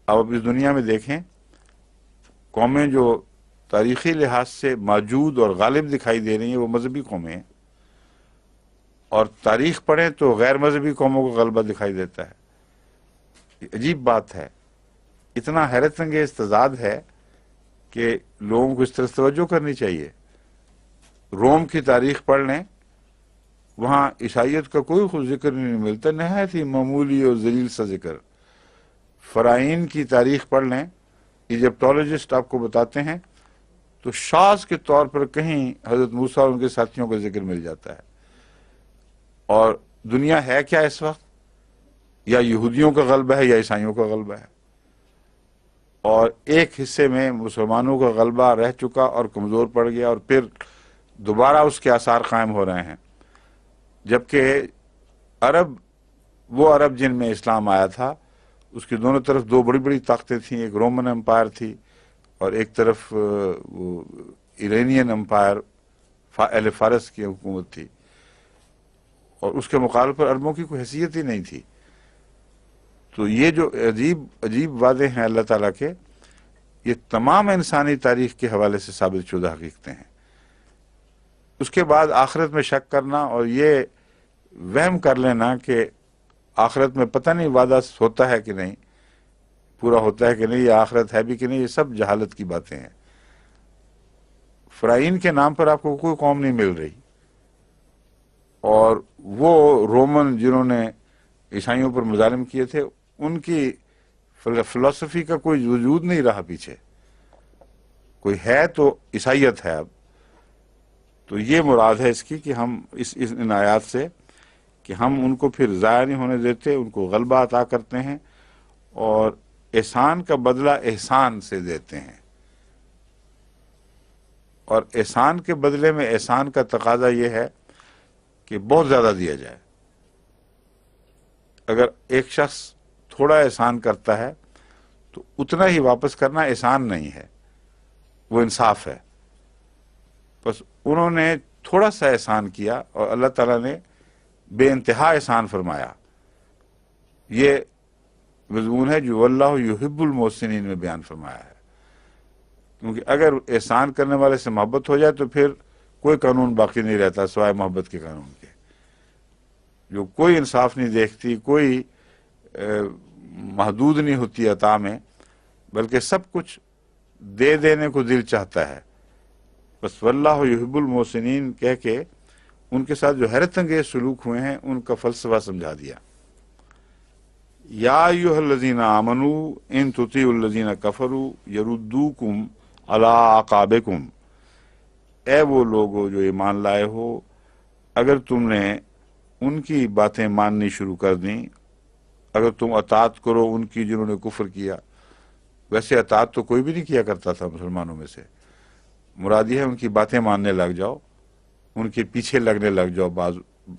اب اس دنیا میں دیکھیں، قومیں جو تاریخی لحاظ سے موجود اور غالب دکھائی دے رہی ہیں، وہ مذہبی قومیں ہیں، اور تاریخ پڑھیں تو غیر مذہبی قوموں کو غلبہ دکھائی دیتا ہے۔ یہ عجیب بات ہے، اتنا حیرت انگیز تضاد ہے کہ لوگوں کو اس طرح توجہ کرنی چاہیے۔ روم کی تاریخ پڑھ لیں، وہاں عیسائیت کا کوئی خود ذکر نہیں ملتا، نہایت ہی معمولی اور ذلیل سا ذکر۔ فرعین کی تاریخ پڑھ لیں، ایجپٹولوجسٹ آپ کو بتاتے ہیں تو شاذ کے طور پر کہیں حضرت موسیٰ اور ان کے ساتھیوں کا ذکر مل جاتا ہے۔ اور دنیا ہے کیا اس وقت؟ یا یہودیوں کا غلبہ ہے یا عیسائیوں کا غلبہ ہے، اور ایک حصے میں مسلمانوں کا غلبہ رہ چکا اور کمزور پڑ گیا، اور پھر دوبارہ اس کے آثار قائم ہو رہے ہیں، جبکہ وہ عرب جن میں اسلام آیا تھا، اس کی دونوں طرف دو بڑی بڑی طاقتیں تھیں، ایک رومن امپائر تھی اور ایک طرف وہ ایرانین امپائر، اہل فارس کی حکومت تھی، اور اس کے مقابلے پر عربوں کی کوئی حیثیت ہی نہیں تھی۔ تو یہ جو عجیب وعدے ہیں اللہ تعالیٰ کے، یہ تمام انسانی تاریخ کے حوالے سے ثابت شدہ حقیقتیں ہیں۔ اس کے بعد آخرت میں شک کرنا اور یہ وہم کر لینا کہ آخرت میں پتہ نہیں وعدہ ہوتا ہے کہ نہیں، پورا ہوتا ہے کہ نہیں، یا آخرت ہے بھی کہ نہیں، یہ سب جہالت کی باتیں ہیں۔ فرعین کے نام پر آپ کو کوئی قوم نہیں مل رہی، اور وہ رومن جنہوں نے عیسائیوں پر مظالم کیے تھے، ان کی فلسفی کا کوئی وجود نہیں رہا پیچھے، کوئی ہے تو عیسائیت ہے اب۔ تو یہ مراد ہے اس کی کہ ہم ان آیات سے کہ ہم ان کو پھر ضائع نہیں ہونے دیتے، ان کو غلبہ عطا کرتے ہیں، اور احسان کا بدلہ احسان سے دیتے ہیں، اور احسان کے بدلے میں احسان کا تقاضا یہ ہے کہ بہت زیادہ دیا جائے۔ اگر ایک شخص تھوڑا احسان کرتا ہے تو اتنا ہی واپس کرنا احسان نہیں ہے، وہ انصاف ہے۔ بس انہوں نے تھوڑا سا احسان کیا اور اللہ تعالیٰ نے بے انتہا احسان فرمایا، یہ مضمون ہے جو واللہ یحب المحسنین میں بیان فرمایا ہے، کیونکہ اگر احسان کرنے والے سے محبت ہو جائے تو پھر کوئی قانون باقی نہیں رہتا سوائے محبت کے قانون کے، جو کوئی انصاف نہیں دیکھتی، کوئی محدود نہیں ہوتی عطا میں، بلکہ سب کچھ دے دینے کو دل چاہتا ہے۔ بس واللہ یحب المحسنین کہہ کے ان کے ساتھ جو حیرت انگیز سلوک ہوئے ہیں ان کا فلسفہ سمجھا دیا۔ یا ایھا الذین آمنوا ان تطیعوا الذین کفروا یردوکم علی اعقابکم، اے وہ لوگو جو ایمان لائے ہو، اگر تم نے ان کی باتیں ماننی شروع کر دیں، اگر تم اطاعت کرو ان کی جنہوں نے کفر کیا، ویسے اطاعت تو کوئی بھی نہیں کیا کرتا تھا مسلمانوں میں سے، مراد یہ ہے ان کی باتیں ماننے لگ جاؤ، ان کے پیچھے لگنے لگ جاؤ، بعض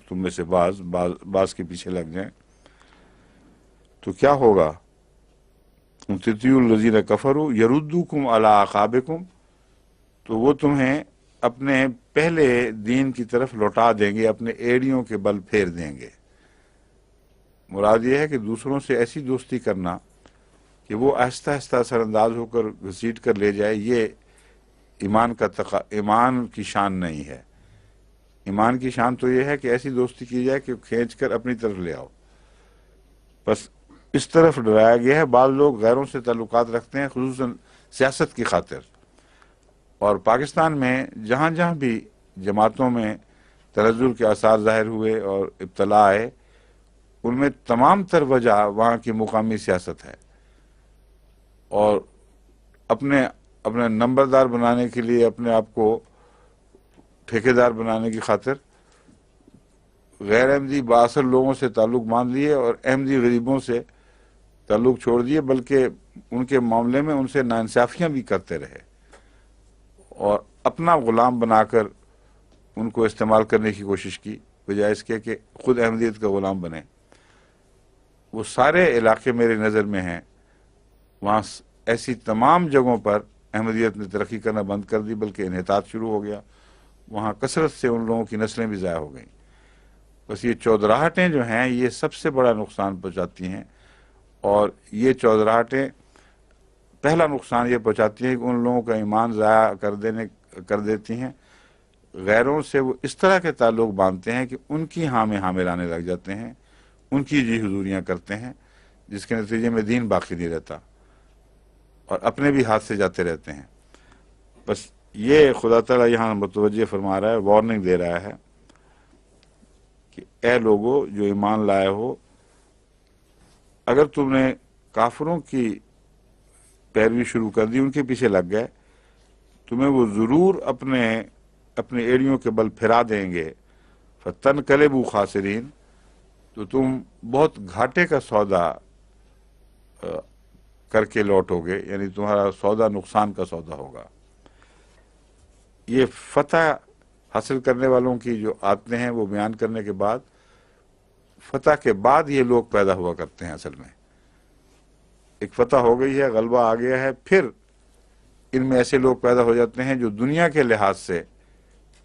تم میں سے بعض کے پیچھے لگ جائیں، تو کیا ہوگا؟ تطیعوا الذین کفروا یردوکم علی اعقابکم، تو وہ تمہیں اپنے پہلے دین کی طرف لوٹا دیں گے، اپنے ایڑیوں کے بل پھیر دیں گے۔ مراد یہ ہے کہ دوسروں سے ایسی دوستی کرنا کہ وہ آہستہ آہستہ اثر انداز ہو کر گھسیٹ کر لے جائے، یہ ایمان کی شان نہیں ہے۔ ایمان کی شان تو یہ ہے کہ ایسی دوستی کی جائے کہ کھینچ کر اپنی طرف لے آؤ۔ بس اس طرف ڈرایا گیا ہے۔ بعض لوگ غیروں سے تعلقات رکھتے ہیں خصوصاً سیاست کی خاطر، اور پاکستان میں جہاں جہاں بھی جماعتوں میں تنزل کے آثار ظاہر ہوئے اور ابتلا آئے، ان میں تمام تر وجہ وہاں کی مقامی سیاست ہے، اور اپنے نمبردار بنانے کے لیے، اپنے آپ کو ٹھیکیدار بنانے کی خاطر غیر احمدی بااثر لوگوں سے تعلق باندھ لیے اور احمدی غریبوں سے تعلق چھوڑ دیے، بلکہ ان کے معاملے میں ان سے ناانصافیاں بھی کرتے رہے، اور اپنا غلام بنا کر ان کو استعمال کرنے کی کوشش کی، بجائے اس کے کہ خود احمدیت کا غلام بنے۔ وہ سارے علاقے میرے نظر میں ہیں، وہاں ایسی تمام جگہوں پر احمدیت نے ترقی کرنا بند کر دی، بلکہ انحطاط شروع ہو گیا، وہاں کثرت سے ان لوگوں کی نسلیں بھی ضائع ہو گئیں۔ بس یہ چودراہٹیں جو ہیں یہ سب سے بڑا نقصان پہنچاتی ہیں، اور یہ چودراہٹیں پہلا نقصان یہ پہنچاتی ہیں کہ ان لوگوں کا ایمان ضائع کر دیتی ہیں، غیروں سے وہ اس طرح کے تعلق باندھتے ہیں کہ ان کی ہاں میں حامل آنے لگ جاتے ہیں، ان کی جی حضوریاں کرتے ہیں، جس کے نتیجے میں دین باقی نہیں رہتا، اور اپنے بھی ہاتھ سے جاتے رہتے ہیں۔ بس یہ خدا تعالیٰ یہاں متوجہ فرما رہا ہے، وارننگ دے رہا ہے کہ اے لوگو جو ایمان لائے ہو، اگر تم نے کافروں کی پیروی شروع کر دی، ان کے پیچھے لگ گئے، تمہیں وہ ضرور اپنے ایڑیوں کے بل پھرا دیں گے، فَتَنْقَلِبُوا خَاسِرِينَ، تو تم بہت گھاٹے کا سودا کر کے لوٹو گے، یعنی تمہارا سودا نقصان کا سودا ہوگا۔ یہ فتح حاصل کرنے والوں کی جو عادتیں ہیں وہ بیان کرنے کے بعد، فتح کے بعد یہ لوگ پیدا ہوا کرتے ہیں۔ اصل میں ایک فتح ہو گئی ہے، غلبہ آ گیا ہے، پھر ان میں ایسے لوگ پیدا ہو جاتے ہیں جو دنیا کے لحاظ سے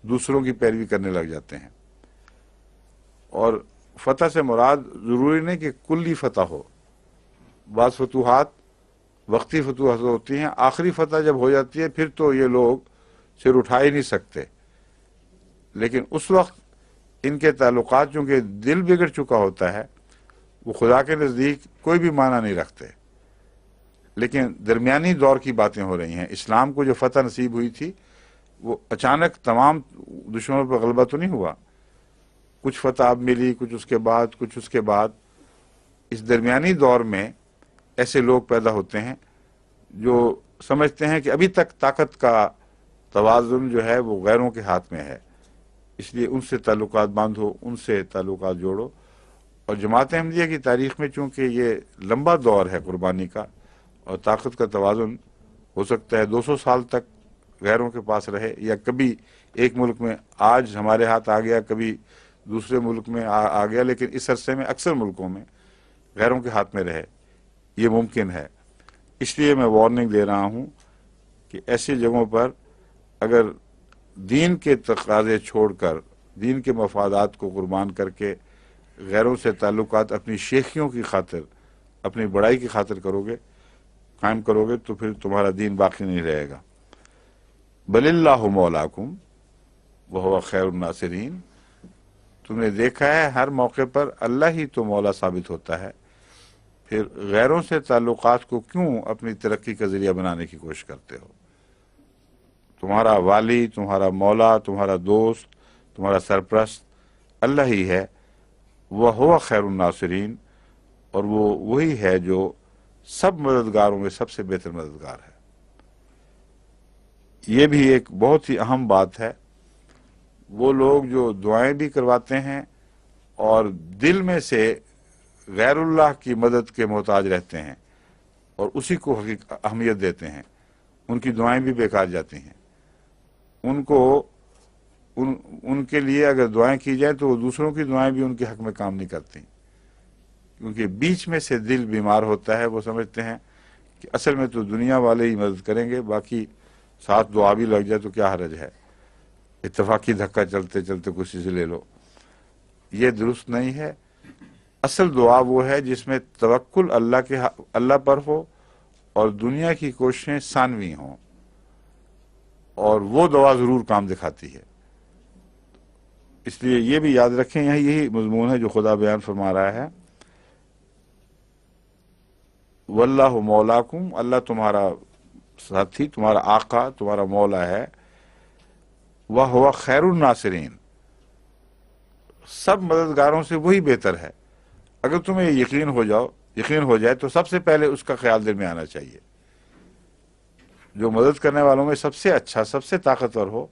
دوسروں کی پیروی کرنے لگ جاتے ہیں۔ اور فتح سے مراد ضروری نہیں کہ کلی فتح ہو، بعض فتوحات وقتی فتوحات ہوتی ہیں، آخری فتح جب ہو جاتی ہے پھر تو یہ لوگ سر اٹھا ہی نہیں سکتے، لیکن اس وقت ان کے تعلقات چونکہ دل بگڑ چکا ہوتا ہے، وہ خدا کے نزدیک کوئی بھی معنی نہیں رکھتے۔ لیکن درمیانی دور کی باتیں ہو رہی ہیں، اسلام کو جو فتح نصیب ہوئی تھی وہ اچانک تمام دشمنوں پر غلبہ تو نہیں ہوا، کچھ فتح اب ملی، کچھ اس کے بعد، کچھ اس کے بعد۔ اس درمیانی دور میں ایسے لوگ پیدا ہوتے ہیں جو سمجھتے ہیں کہ ابھی تک طاقت کا توازن جو ہے وہ غیروں کے ہاتھ میں ہے، اس لیے ان سے تعلقات باندھو، ان سے تعلقات جوڑو۔ اور جماعت احمدیہ کی تاریخ میں چونکہ یہ لمبا دور ہے قربانی کا، اور طاقت کا توازن ہو سکتا ہے 200 سال تک غیروں کے پاس رہے، یا کبھی ایک ملک میں آج ہمارے ہاتھ آ گیا، کبھی دوسرے ملک میں آ گیا، لیکن اس عرصے میں اکثر ملکوں میں غیروں کے ہاتھ میں رہے، یہ ممکن ہے۔ اس لیے میں وارننگ دے رہا ہوں کہ ایسی جگہوں پر اگر دین کے تقاضے چھوڑ کر، دین کے مفادات کو قربان کر کے غیروں سے تعلقات اپنی شیخیوں کی خاطر، اپنی بڑائی کی خاطر قائم کرو گے تو پھر تمہارا دین باقی نہیں رہے گا۔ بل اللہ مولاکم وہو خیر الناصرین، تم نے دیکھا ہے ہر موقع پر اللہ ہی تو مولا ثابت ہوتا ہے، پھر غیروں سے تعلقات کو کیوں اپنی ترقی کا ذریعہ بنانے کی کوشش کرتے ہو؟ تمہارا والی، تمہارا مولا، تمہارا دوست، تمہارا سرپرست اللہ ہی ہے، وہو خیر الناصرین، اور وہ وہی ہے جو سب مددگاروں میں سب سے بہتر مددگار ہے۔ یہ بھی ایک بہت ہی اہم بات ہے، وہ لوگ جو دعائیں بھی کرواتے ہیں اور دل میں سے غیر اللہ کی مدد کے محتاج رہتے ہیں اور اسی کو اہمیت دیتے ہیں، ان کی دعائیں بھی بیکار جاتی ہیں۔ ان کے لیے اگر دعائیں کی جائیں تو وہ دوسروں کی دعائیں بھی ان کے حق میں کام نہیں کرتی، کیونکہ بیچ میں سے دل بیمار ہوتا ہے۔ وہ سمجھتے ہیں کہ اصل میں تو دنیا والے ہی مدد کریں گے، باقی ساتھ دعا بھی لگ جائے تو کیا حرج ہے، اتفاقی دھکا چلتے چلتے کسی سے لے لو۔ یہ درست نہیں ہے۔ اصل دعا وہ ہے جس میں توکل اللہ پر ہو اور دنیا کی کوششیں ثانوی ہوں، اور وہ دعا ضرور کام دکھاتی ہے۔ اس لیے یہ بھی یاد رکھیں، یہی مضمون ہے جو خدا بیان فرما رہا ہے، واللہ مولاکم، اللہ تمہارا ساتھی، تمہارا آقا، تمہارا مولا ہے، وہو خیر الناصرین، سب مددگاروں سے وہی بہتر ہے۔ اگر تمہیں یقین ہو جائے تو سب سے پہلے اس کا خیال دل میں آنا چاہیے۔ جو مدد کرنے والوں میں سب سے اچھا، سب سے طاقتور ہو،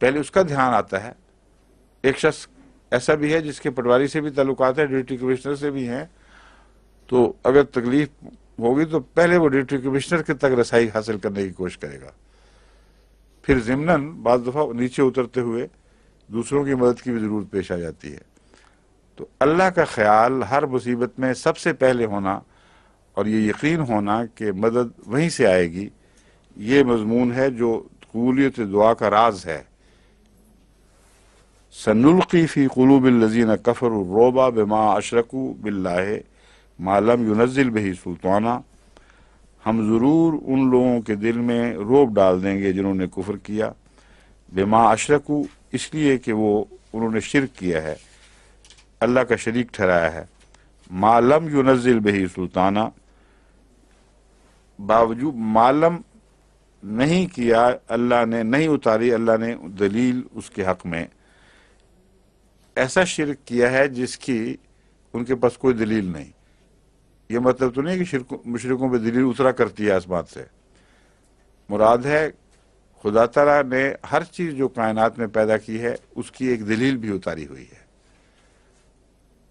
پہلے اس کا دھیان آتا ہے۔ ایک شخص ایسا بھی ہے جس کے پٹواری سے بھی تعلقات ہے، ڈپٹی کمشنر سے بھی ہیں، تو اگر تکلیف ہوگی تو پہلے وہ ڈپٹی کمشنر کے تک رسائی حاصل کرنے کی کوشش کرے گا، پھر ضمناً بعض دفعہ نیچے اترتے ہوئے دوسروں کی مدد کی بھی ضرورت پیش آ جاتی ہے۔ تو اللہ کا خیال ہر مصیبت میں سب سے پہلے ہونا اور یہ یقین ہونا کہ مدد وہیں سے آئے گی، یہ مضمون ہے جو قبولیت دعا کا راز ہے۔ سنلقی فی قلوب الذین کفروا الرعب بما اشرکوا باللہ ما لم ینزل بہ سلطانا، ہم ضرور ان لوگوں کے دل میں رعب ڈال دیں گے جنہوں نے کفر کیا، بما اشرکوا، اس لیے کہ انہوں نے شرک کیا ہے، اللہ کا شریک ٹھہرایا ہے، ما لم ینزل بہ سلطانا، باوجود معلم نہیں کیا اللہ نے، نہیں اتاری اللہ نے دلیل اس کے حق میں، ایسا شرک کیا ہے جس کی ان کے پاس کوئی دلیل نہیں۔ یہ مطلب تو نہیں کہ مشرکوں پہ دلیل اترا کرتی ہے آسمان سے، مراد ہے خدا تعالیٰ نے ہر چیز جو کائنات میں پیدا کی ہے اس کی ایک دلیل بھی اتاری ہوئی ہے،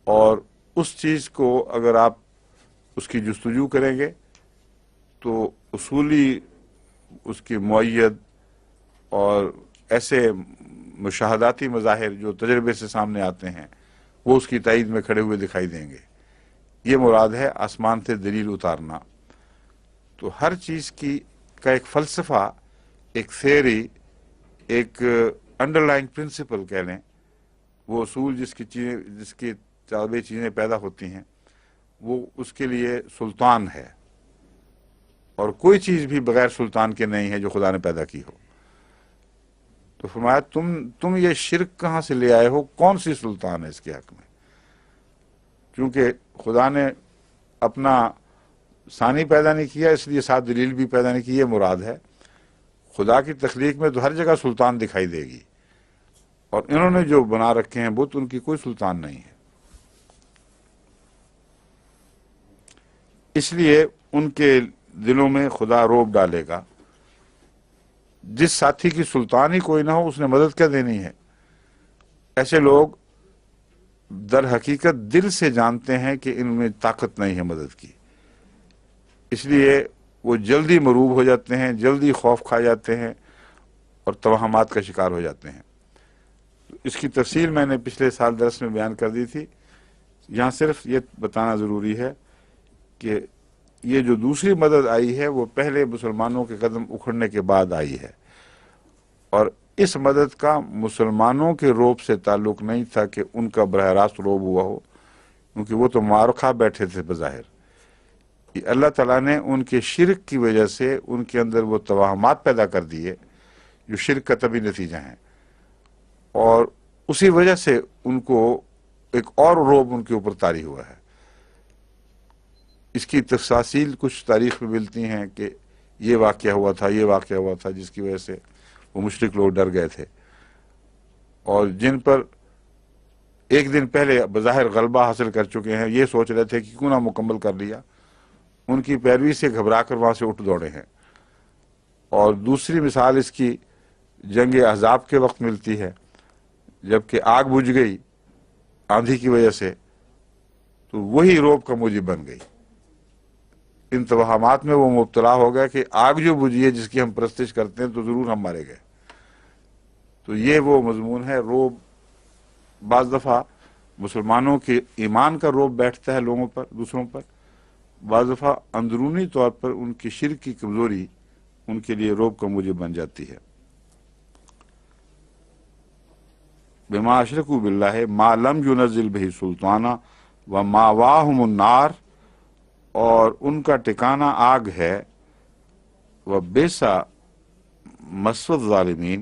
اور اس چیز کو اگر آپ اس کی جستجو کریں گے تو اصولی اس کی معید اور ایسے مشاہداتی مظاہر جو تجربے سے سامنے آتے ہیں وہ اس کی تائید میں کھڑے ہوئے دکھائی دیں گے۔ یہ مراد ہے آسمان سے دلیل اتارنا۔ تو ہر چیز کا ایک فلسفہ، ایک تھیوری، ایک انڈر لائن پرنسپل کہہ لیں، وہ اصول جس کی تابع چیزیں پیدا ہوتی ہیں، وہ اس کے لیے سلطان ہے، اور کوئی چیز بھی بغیر سلطان کے نہیں ہے جو خدا نے پیدا کی ہو۔ تو فرمایا تم یہ شرک کہاں سے لے آئے ہو، کون سی سلطان ہے اس کے حق میں؟ کیونکہ خدا نے اپنا ثانی پیدا نہیں کیا، اس لیے ساتھ دلیل بھی پیدا نہیں کی۔ یہ مراد ہے خدا کی تخلیق میں تو ہر جگہ سلطان دکھائی دے گی، اور انہوں نے جو بنا رکھے ہیں بت، ان کی کوئی سلطان نہیں ہے، اس لیے ان کے دلوں میں خدا رعب ڈالے گا۔ جس ساتھی کی سلطان ہی کوئی نہ ہو، اس نے مدد کیا دینی ہے؟ ایسے لوگ در حقیقت دل سے جانتے ہیں کہ ان میں طاقت نہیں ہے مدد کی، اس لیے وہ جلدی مروب ہو جاتے ہیں، جلدی خوف کھا جاتے ہیں اور توہمات کا شکار ہو جاتے ہیں۔ اس کی تفصیل میں نے پچھلے سال درس میں بیان کر دی تھی، یہاں صرف یہ بتانا ضروری ہے کہ یہ جو دوسری مدد آئی ہے وہ پہلے مسلمانوں کے قدم اکھڑنے کے بعد آئی ہے، اور اس مدد کا مسلمانوں کے روب سے تعلق نہیں تھا کہ ان کا براہ راست روب ہوا ہو، کیونکہ وہ تو معرکہ بیٹھے تھے بظاہر۔ یہ اللہ تعالیٰ نے ان کے شرک کی وجہ سے ان کے اندر وہ توہمات پیدا کر دیے جو شرک کا طبعی نتیجہ ہیں، اور اسی وجہ سے ان کو ایک اور روب ان کے اوپر طاری ہوا ہے۔ اس کی تفصیل کچھ تاریخ میں ملتی ہیں کہ یہ واقعہ ہوا تھا، یہ واقعہ ہوا تھا، جس کی وجہ سے وہ مشرک لوگ ڈر گئے تھے، اور جن پر ایک دن پہلے بظاہر غلبہ حاصل کر چکے ہیں، یہ سوچ رہے تھے کہ کیوں نہ مکمل کر لیا، ان کی پیروی سے گھبرا کر وہاں سے اٹھ دوڑے ہیں۔ اور دوسری مثال اس کی جنگ احزاب کے وقت ملتی ہے، جبکہ آگ بجھ گئی آندھی کی وجہ سے، تو وہی روب کا موجب بن گئی۔ ان توہمات میں وہ مبتلا ہو گیا کہ آگ جو بجھی ہے جس کی ہم پرستش کرتے ہیں تو ضرور ہم مارے گئے۔ تو یہ وہ مضمون ہے روب۔ بعض دفعہ مسلمانوں کے ایمان کا روب بیٹھتا ہے لوگوں پر، دوسروں پر، بعض دفعہ اندرونی طور پر ان کی شرک کی کمزوری ان کے لیے روب کا موجب بن جاتی ہے۔ بما اشرکوا باللہ ما لم ینزل بہ سلطانا ومأواہم النار، اور ان کا ٹھکانہ آگ ہے، وبئس مثوى الظالمین،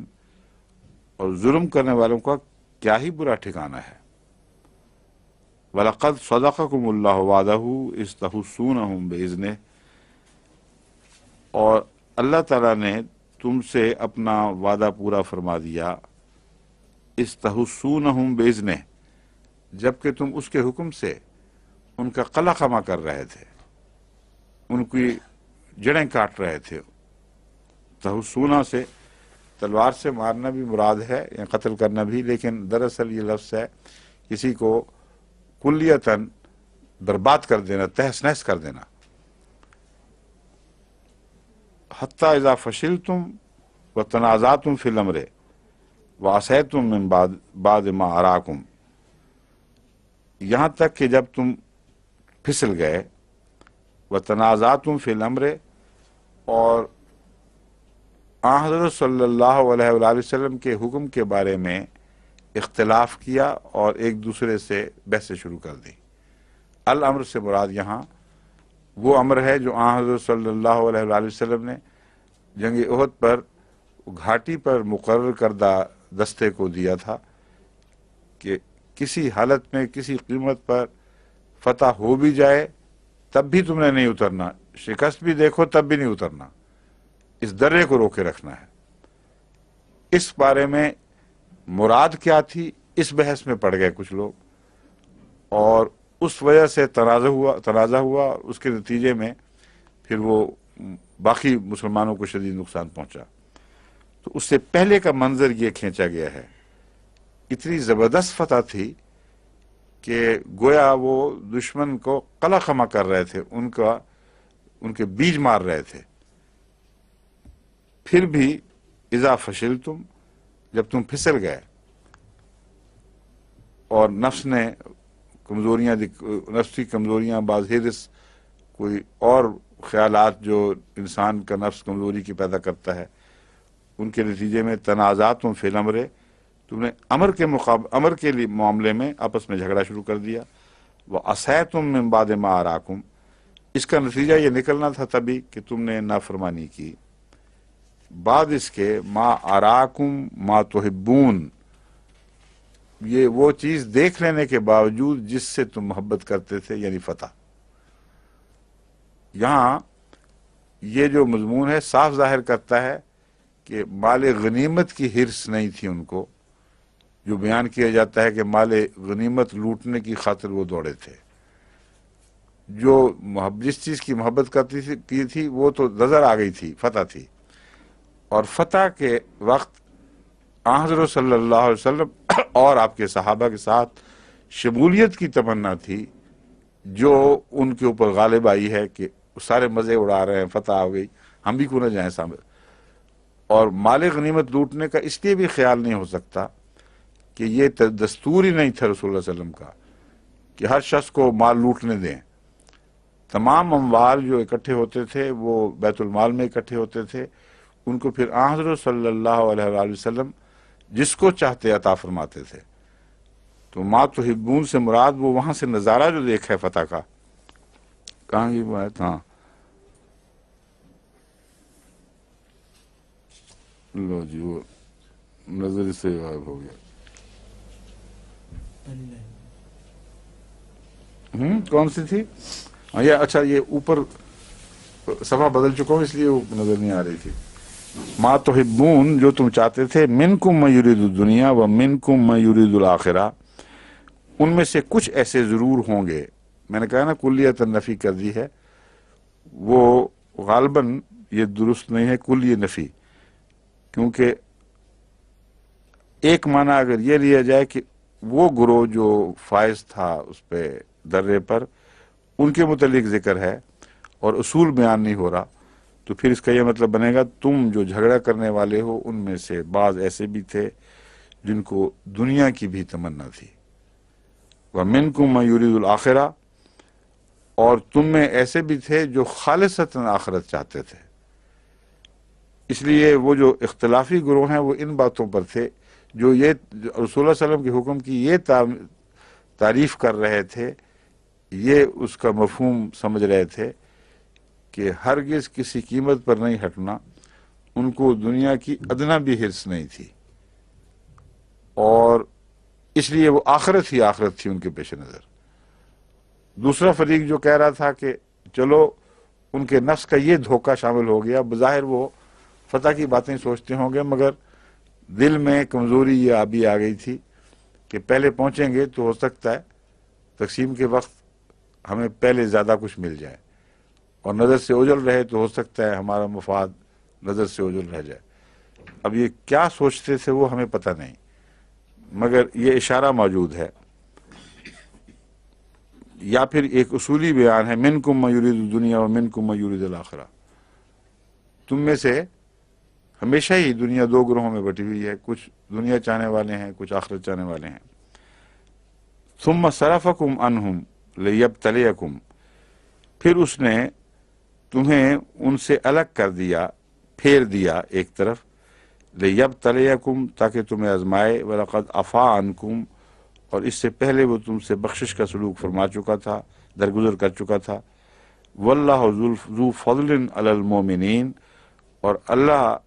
اور ظلم کرنے والوں کا کیا ہی برا ٹھکانہ ہے۔ وَلَقَدْ صَدَقَكُمُ اللَّهُ وَعْدَهُ إِذْ تَحُسُّونَهُم بِإِذْنِهِ، اور اللہ تعالیٰ نے تم سے اپنا وعدہ پورا فرما دیا، إِذْ تَحُسُّونَهُم بِإِذْنِهِ، جبکہ تم اس کے حکم سے ان کا قلع خما کر رہے تھے، ان کی جڑیں کاٹ رہے تھے۔ تحسونہ سے تلوار سے مارنا بھی مراد ہے یا قتل کرنا بھی، لیکن دراصل یہ لفظ ہے کسی کو کلیتاً برباد کر دینا، تہس نہس کر دینا۔ حتی اذا فشلتم وتنازعتم فی الامر وعصیتم من بعد ما اراکم، یہاں تک کہ جب تم پھسل گئے، وتنازعتم فی الامر، اور حضرت صلی اللہ علیہ وآلہ وسلم کے حکم کے بارے میں اختلاف کیا اور ایک دوسرے سے بحثیں شروع کر دی۔ الامر سے مراد یہاں وہ امر ہے جو حضرت صلی اللہ علیہ وآلہ وسلم نے جنگ احد پر گھاٹی پر مقرر کردہ دستے کو دیا تھا کہ کسی حالت میں کسی قیمت پر فتح ہو بھی جائے تب بھی تم نے نہیں اترنا، شکست بھی دیکھو تب بھی نہیں اترنا، اس درے کو روکے رکھنا ہے۔ اس بارے میں مراد کیا تھی، اس بحث میں پڑ گئے کچھ لوگ، اور اس وجہ سے تنازع ہوا، اس کے نتیجے میں پھر وہ باقی مسلمانوں کو شدید نقصان پہنچا۔ تو اس سے پہلے کا منظر یہ کھینچا گیا ہے۔ اتنی زبردست فتح تھی کہ گویا وہ دشمن کو قلع خما کر رہے تھے، ان کے بیج مار رہے تھے۔ پھر بھی اذا فشلتم، جب تم پھسل گئے اور نفسی کمزوریاں، بعض حرص، کوئی اور خیالات جو انسان کا نفس کمزوری کی پیدا کرتا ہے، ان کے نتیجے میں تنازعتم فی الامر، تم نے امر کے لیے معاملے میں آپس میں جھگڑا شروع کر دیا۔ وعصیتم من بعد ما اراکم، اس کا نتیجہ یہ نکلنا تھا تبھی کہ تم نے نافرمانی کی بعد اس کے ما اراکم ما تحبون، یہ وہ چیز دیکھ لینے کے باوجود جس سے تم محبت کرتے تھے، یعنی فتح۔ یہاں یہ جو مضمون ہے صاف ظاہر کرتا ہے کہ مال غنیمت کی حرص نہیں تھی ان کو، جو بیان کیا جاتا ہے کہ مال غنیمت لوٹنے کی خاطر وہ دوڑے تھے۔ جس چیز کی محبت کی تھی وہ تو نظر آ گئی تھی، فتح تھی، اور فتح کے وقت حضرت صلی اللہ علیہ وسلم اور آپ کے صحابہ کے ساتھ شمولیت کی تمنا تھی، جو ان کے اوپر غالب آئی ہے کہ سارے مزے اڑا رہے ہیں، فتح ہو گئی، ہم بھی کیوں نہ جائیں سامنے۔ اور مال غنیمت لوٹنے کا اس لیے بھی خیال نہیں ہو سکتا کہ یہ دستور ہی نہیں تھا رسول اللہ صلی اللہ علیہ وسلم کا کہ ہر شخص کو مال لوٹنے دیں۔ تمام اموال جو اکٹھے ہوتے تھے وہ بیت المال میں اکٹھے ہوتے تھے، ان کو پھر حضرت صلی اللہ علیہ وآلہ وسلم جس کو چاہتے عطا فرماتے تھے۔ تو ما تحبون سے مراد وہ وہاں سے نظارہ جو دیکھا ہے فتح کا، کہاں کی بات؟ ہاں لو جی، وہ نظر سے غائب ہو گیا۔ کون سی تھی؟ ہاں یہ اچھا، یہ اوپر صفحہ بدل چکا ہوں اس لیے وہ نظر نہیں آ رہی تھی۔ ما تحبون جو تم چاہتے تھے، منکم من یرید الدنیا و منکم من یرید الآخرہ، ان میں سے کچھ ایسے ضرور ہوں گے۔ میں نے کہا نا کلیت نفی کر دی ہے، وہ غالباً یہ درست نہیں ہے کلی نفی، کیونکہ ایک معنی اگر یہ لیا جائے کہ وہ گروہ جو فائز تھا اس پہ درے پر، ان کے متعلق ذکر ہے اور اصول بیان نہیں ہو رہا، تو پھر اس کا یہ مطلب بنے گا تم جو جھگڑا کرنے والے ہو ان میں سے بعض ایسے بھی تھے جن کو دنیا کی بھی تمنا تھی۔ وَمِنْكُمْ مَن يُرِيدُ الْآخِرَةَ، اور تم میں ایسے بھی تھے جو خالصتاً آخرت چاہتے تھے۔ اس لیے وہ جو اختلافی گروہ ہیں وہ ان باتوں پر تھے، جو یہ رسول اللہ صلی اللہ علیہ وسلم کے حکم کی یہ تعریف کر رہے تھے، یہ اس کا مفہوم سمجھ رہے تھے کہ ہرگز کسی قیمت پر نہیں ہٹنا، ان کو دنیا کی ادنا بھی حرص نہیں تھی، اور اس لیے وہ آخرت ہی آخرت تھی ان کے پیش نظر۔ دوسرا فریق جو کہہ رہا تھا کہ چلو ان کے نفس کا یہ دھوکہ شامل ہو گیا، بظاہر وہ فتح کی باتیں سوچتے ہوں گے مگر دل میں کمزوری یہ آبی آ گئی تھی کہ پہلے پہنچیں گے تو ہو سکتا ہے تقسیم کے وقت ہمیں پہلے زیادہ کچھ مل جائے، اور نظر سے اوجھل رہے تو ہو سکتا ہے ہمارا مفاد نظر سے اوجھل رہ جائے۔ اب یہ کیا سوچتے تھے وہ ہمیں پتہ نہیں، مگر یہ اشارہ موجود ہے، یا پھر ایک اصولی بیان ہے، منکم من یرید الدنیا و منکم من یرید الآخرہ، تم میں سے ہمیشہ ہی دنیا دو گروہوں میں بٹی ہوئی ہے، کچھ دنیا چاہنے والے ہیں، کچھ آخرت چاہنے والے ہیں۔ ثم صرفکم عنہم لیبتلیکم، پھر اس نے تمہیں ان سے الگ کر دیا، پھیر دیا ایک طرف، لیبتلیکم تاکہ تمہیں آزمائے، وَلَقَدْ عَفَا عَنْکُمْ، اور اس سے پہلے وہ تم سے بخشش کا سلوک فرما چکا تھا، درگزر کر چکا تھا۔ وَاللَّهُ ذُو فَضْلٍ عَلَى الْمُؤْمِنِينَ، اور اللہ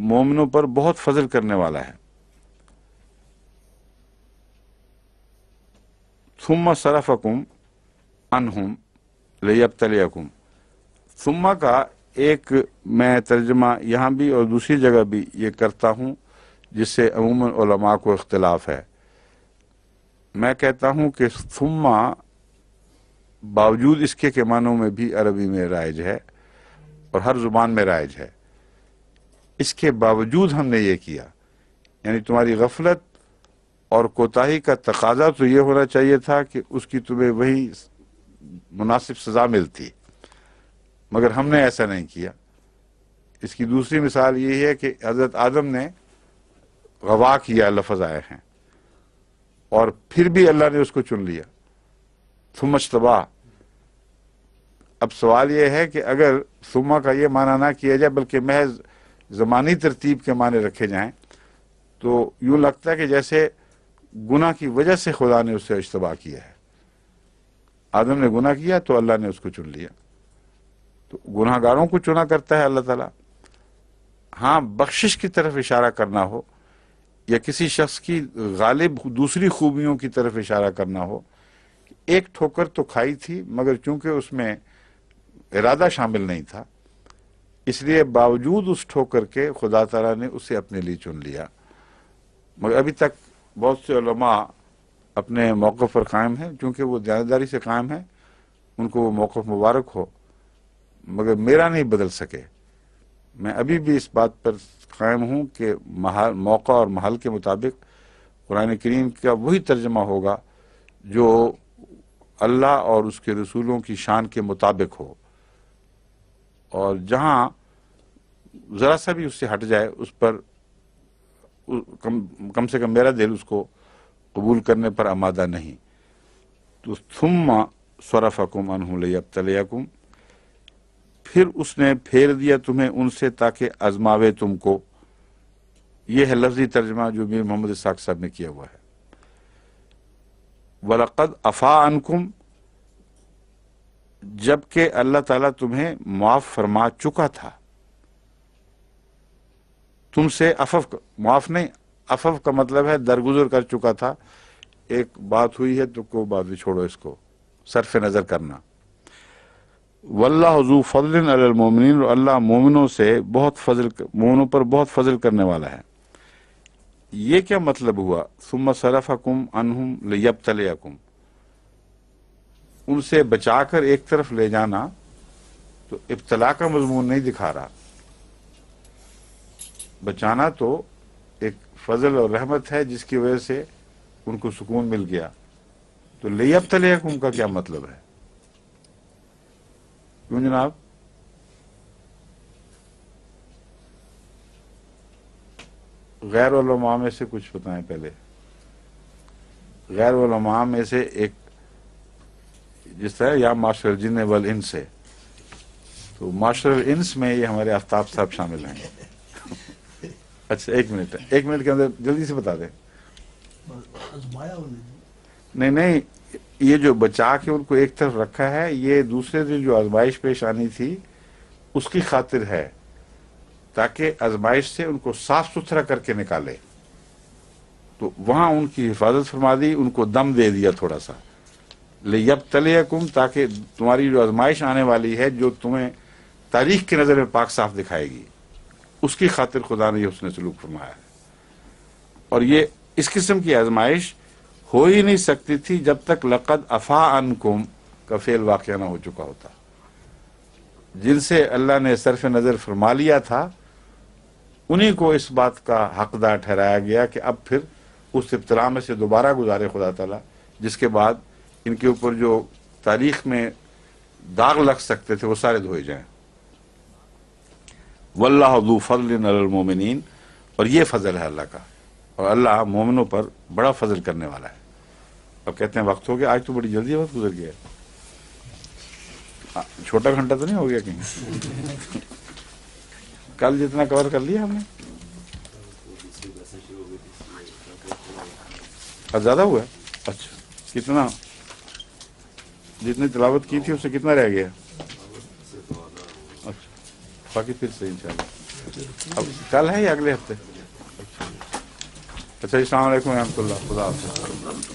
مومنوں پر بہت فضل کرنے والا ہے۔ ثم صرفکم عنہم لیبتلیکم، ثم کا ایک میں ترجمہ یہاں بھی اور دوسری جگہ بھی یہ کرتا ہوں جس سے عموماً علماء کو اختلاف ہے۔ میں کہتا ہوں کہ ثم باوجود اس کے معنوں میں بھی عربی میں رائج ہے اور ہر زبان میں رائج ہے، اس کے باوجود ہم نے یہ کیا، یعنی تمہاری غفلت اور کوتاہی کا تقاضا تو یہ ہونا چاہیے تھا کہ اس کی تمہیں وہی مناسب سزا ملتی، مگر ہم نے ایسا نہیں کیا۔ اس کی دوسری مثال یہ ہے کہ حضرت آدم نے غوا کیا، لفظ آئے ہیں، اور پھر بھی اللہ نے اس کو چن لیا، ثم اجتباہ۔ اب سوال یہ ہے کہ اگر ثم کا یہ معنی نہ کیا جائے بلکہ محض زمانی ترتیب کے معنی رکھے جائیں تو یوں لگتا ہے کہ جیسے گناہ کی وجہ سے خدا نے اسے اجتباع کیا ہے۔ آدم نے گناہ کیا تو اللہ نے اس کو چن لیا، تو گناہ گاروں کو چنا کرتا ہے اللہ تعالیٰ۔ ہاں، بخشش کی طرف اشارہ کرنا ہو یا کسی شخص کی غالب دوسری خوبیوں کی طرف اشارہ کرنا ہو، ایک ٹھوکر تو کھائی تھی مگر چونکہ اس میں ارادہ شامل نہیں تھا، اس لیے باوجود اس ٹھوکر کے خدا تعالیٰ نے اسے اپنے لیے چن لیا۔ مگر ابھی تک بہت سے علماء اپنے موقف پر قائم ہیں، چونکہ وہ دیانتداری سے قائم ہیں، ان کو وہ موقف مبارک ہو، مگر میرا نہیں بدل سکے۔ میں ابھی بھی اس بات پر قائم ہوں کہ موقع اور محل کے مطابق قرآن کریم کا وہی ترجمہ ہوگا جو اللہ اور اس کے رسولوں کی شان کے مطابق ہو، اور جہاں ذرا سا بھی اس سے ہٹ جائے اس پر کم سے کم میرا دل اس کو قبول کرنے پر آمادہ نہیں۔ تو ثم صرفکم عنہ لیبتلیکم، پھر اس نے پھیر دیا تمہیں ان سے تاکہ آزماوے تم کو، یہ ہے لفظی ترجمہ جو میر محمد اسحاق صاحب نے کیا ہوا ہے. وَلَقَدْ عَفَا عَنْكُمْ، جبکہ اللہ تعالیٰ تمہیں معاف فرما چکا تھا. تم سے معاف نہیں، عفو کا مطلب ہے درگزر کر چکا تھا. ایک بات ہوئی ہے تو کوئی بات بھی چھوڑو، اس کو صرف نظر کرنا. واللہ ذو فضل علی المؤمنین، اور اللہ مومنوں پر بہت فضل کرنے والا ہے. یہ کیا مطلب ہوا؟ ثم صرفکم عنہم لیبتلیکم، ان سے بچا کر ایک طرف لے جانا تو ابتلا کا مضمون نہیں دکھا رہا. بچانا تو ایک فضل اور رحمت ہے جس کی وجہ سے ان کو سکون مل گیا. تو لیبتلیکم کا کیا مطلب ہے؟ کیوں جناب؟ غیر علماء میں سے کچھ بتائیں پہلے. غیر علماء میں سے ایک، جس طرح یا معاشر الجن والانس ہے، تو معاشر الانس میں یہ ہمارے آفتاب صاحب شامل ہیں. اچھا ایک منٹ کے اندر جلدی سے بتا دیں. نہیں، یہ جو بچا کے ان کو ایک طرف رکھا ہے، یہ دوسرے دن جو آزمائش پیش آنی تھی اس کی خاطر ہے، تاکہ آزمائش سے ان کو صاف ستھرا کر کے نکالے. تو وہاں ان کی حفاظت فرما دی، ان کو دم دے دیا تھوڑا سا. لیبتلیکم، تاکہ تمہاری جو آزمائش آنے والی ہے، جو تمہیں تاریخ کی نظر میں پاک صاف دکھائے گی، اس کی خاطر خدا نے یہ حسن سلوک فرمایا ہے. اور یہ اس قسم کی آزمائش ہو ہی نہیں سکتی تھی جب تک لقد عفا عنکم کا فعل واقعہ نہ ہو چکا ہوتا. جن سے اللہ نے صرف نظر فرما لیا تھا انہی کو اس بات کا حقدار ٹھہرایا گیا کہ اب پھر اس ابتلا میں سے دوبارہ گزارے خدا تعالیٰ، جس کے بعد ان کے اوپر جو تاریخ میں داغ لگ سکتے تھے وہ سارے دھوئے جائیں. واللہ ذو فضل علی المؤمنین، اور یہ فضل ہے اللہ کا، اور اللہ مومنوں پر بڑا فضل کرنے والا ہے. اب کہتے ہیں وقت ہو گیا، آج تو بڑی جلدی وقت گزر گیا. چھوٹا گھنٹہ تو نہیں ہو گیا کہیں؟ کل جتنا کور کر لیا ہم نے، زیادہ ہوا ہے. اچھا کتنا؟ جتنی تلاوت کی تھی اس سے کتنا رہ گیا؟ اچھا باقی پھر سے انشاءاللہ. اب کل ہے یا اگلے ہفتے؟ اچھا السلام علیکم و رحمۃ اللہ. خدا حافظ.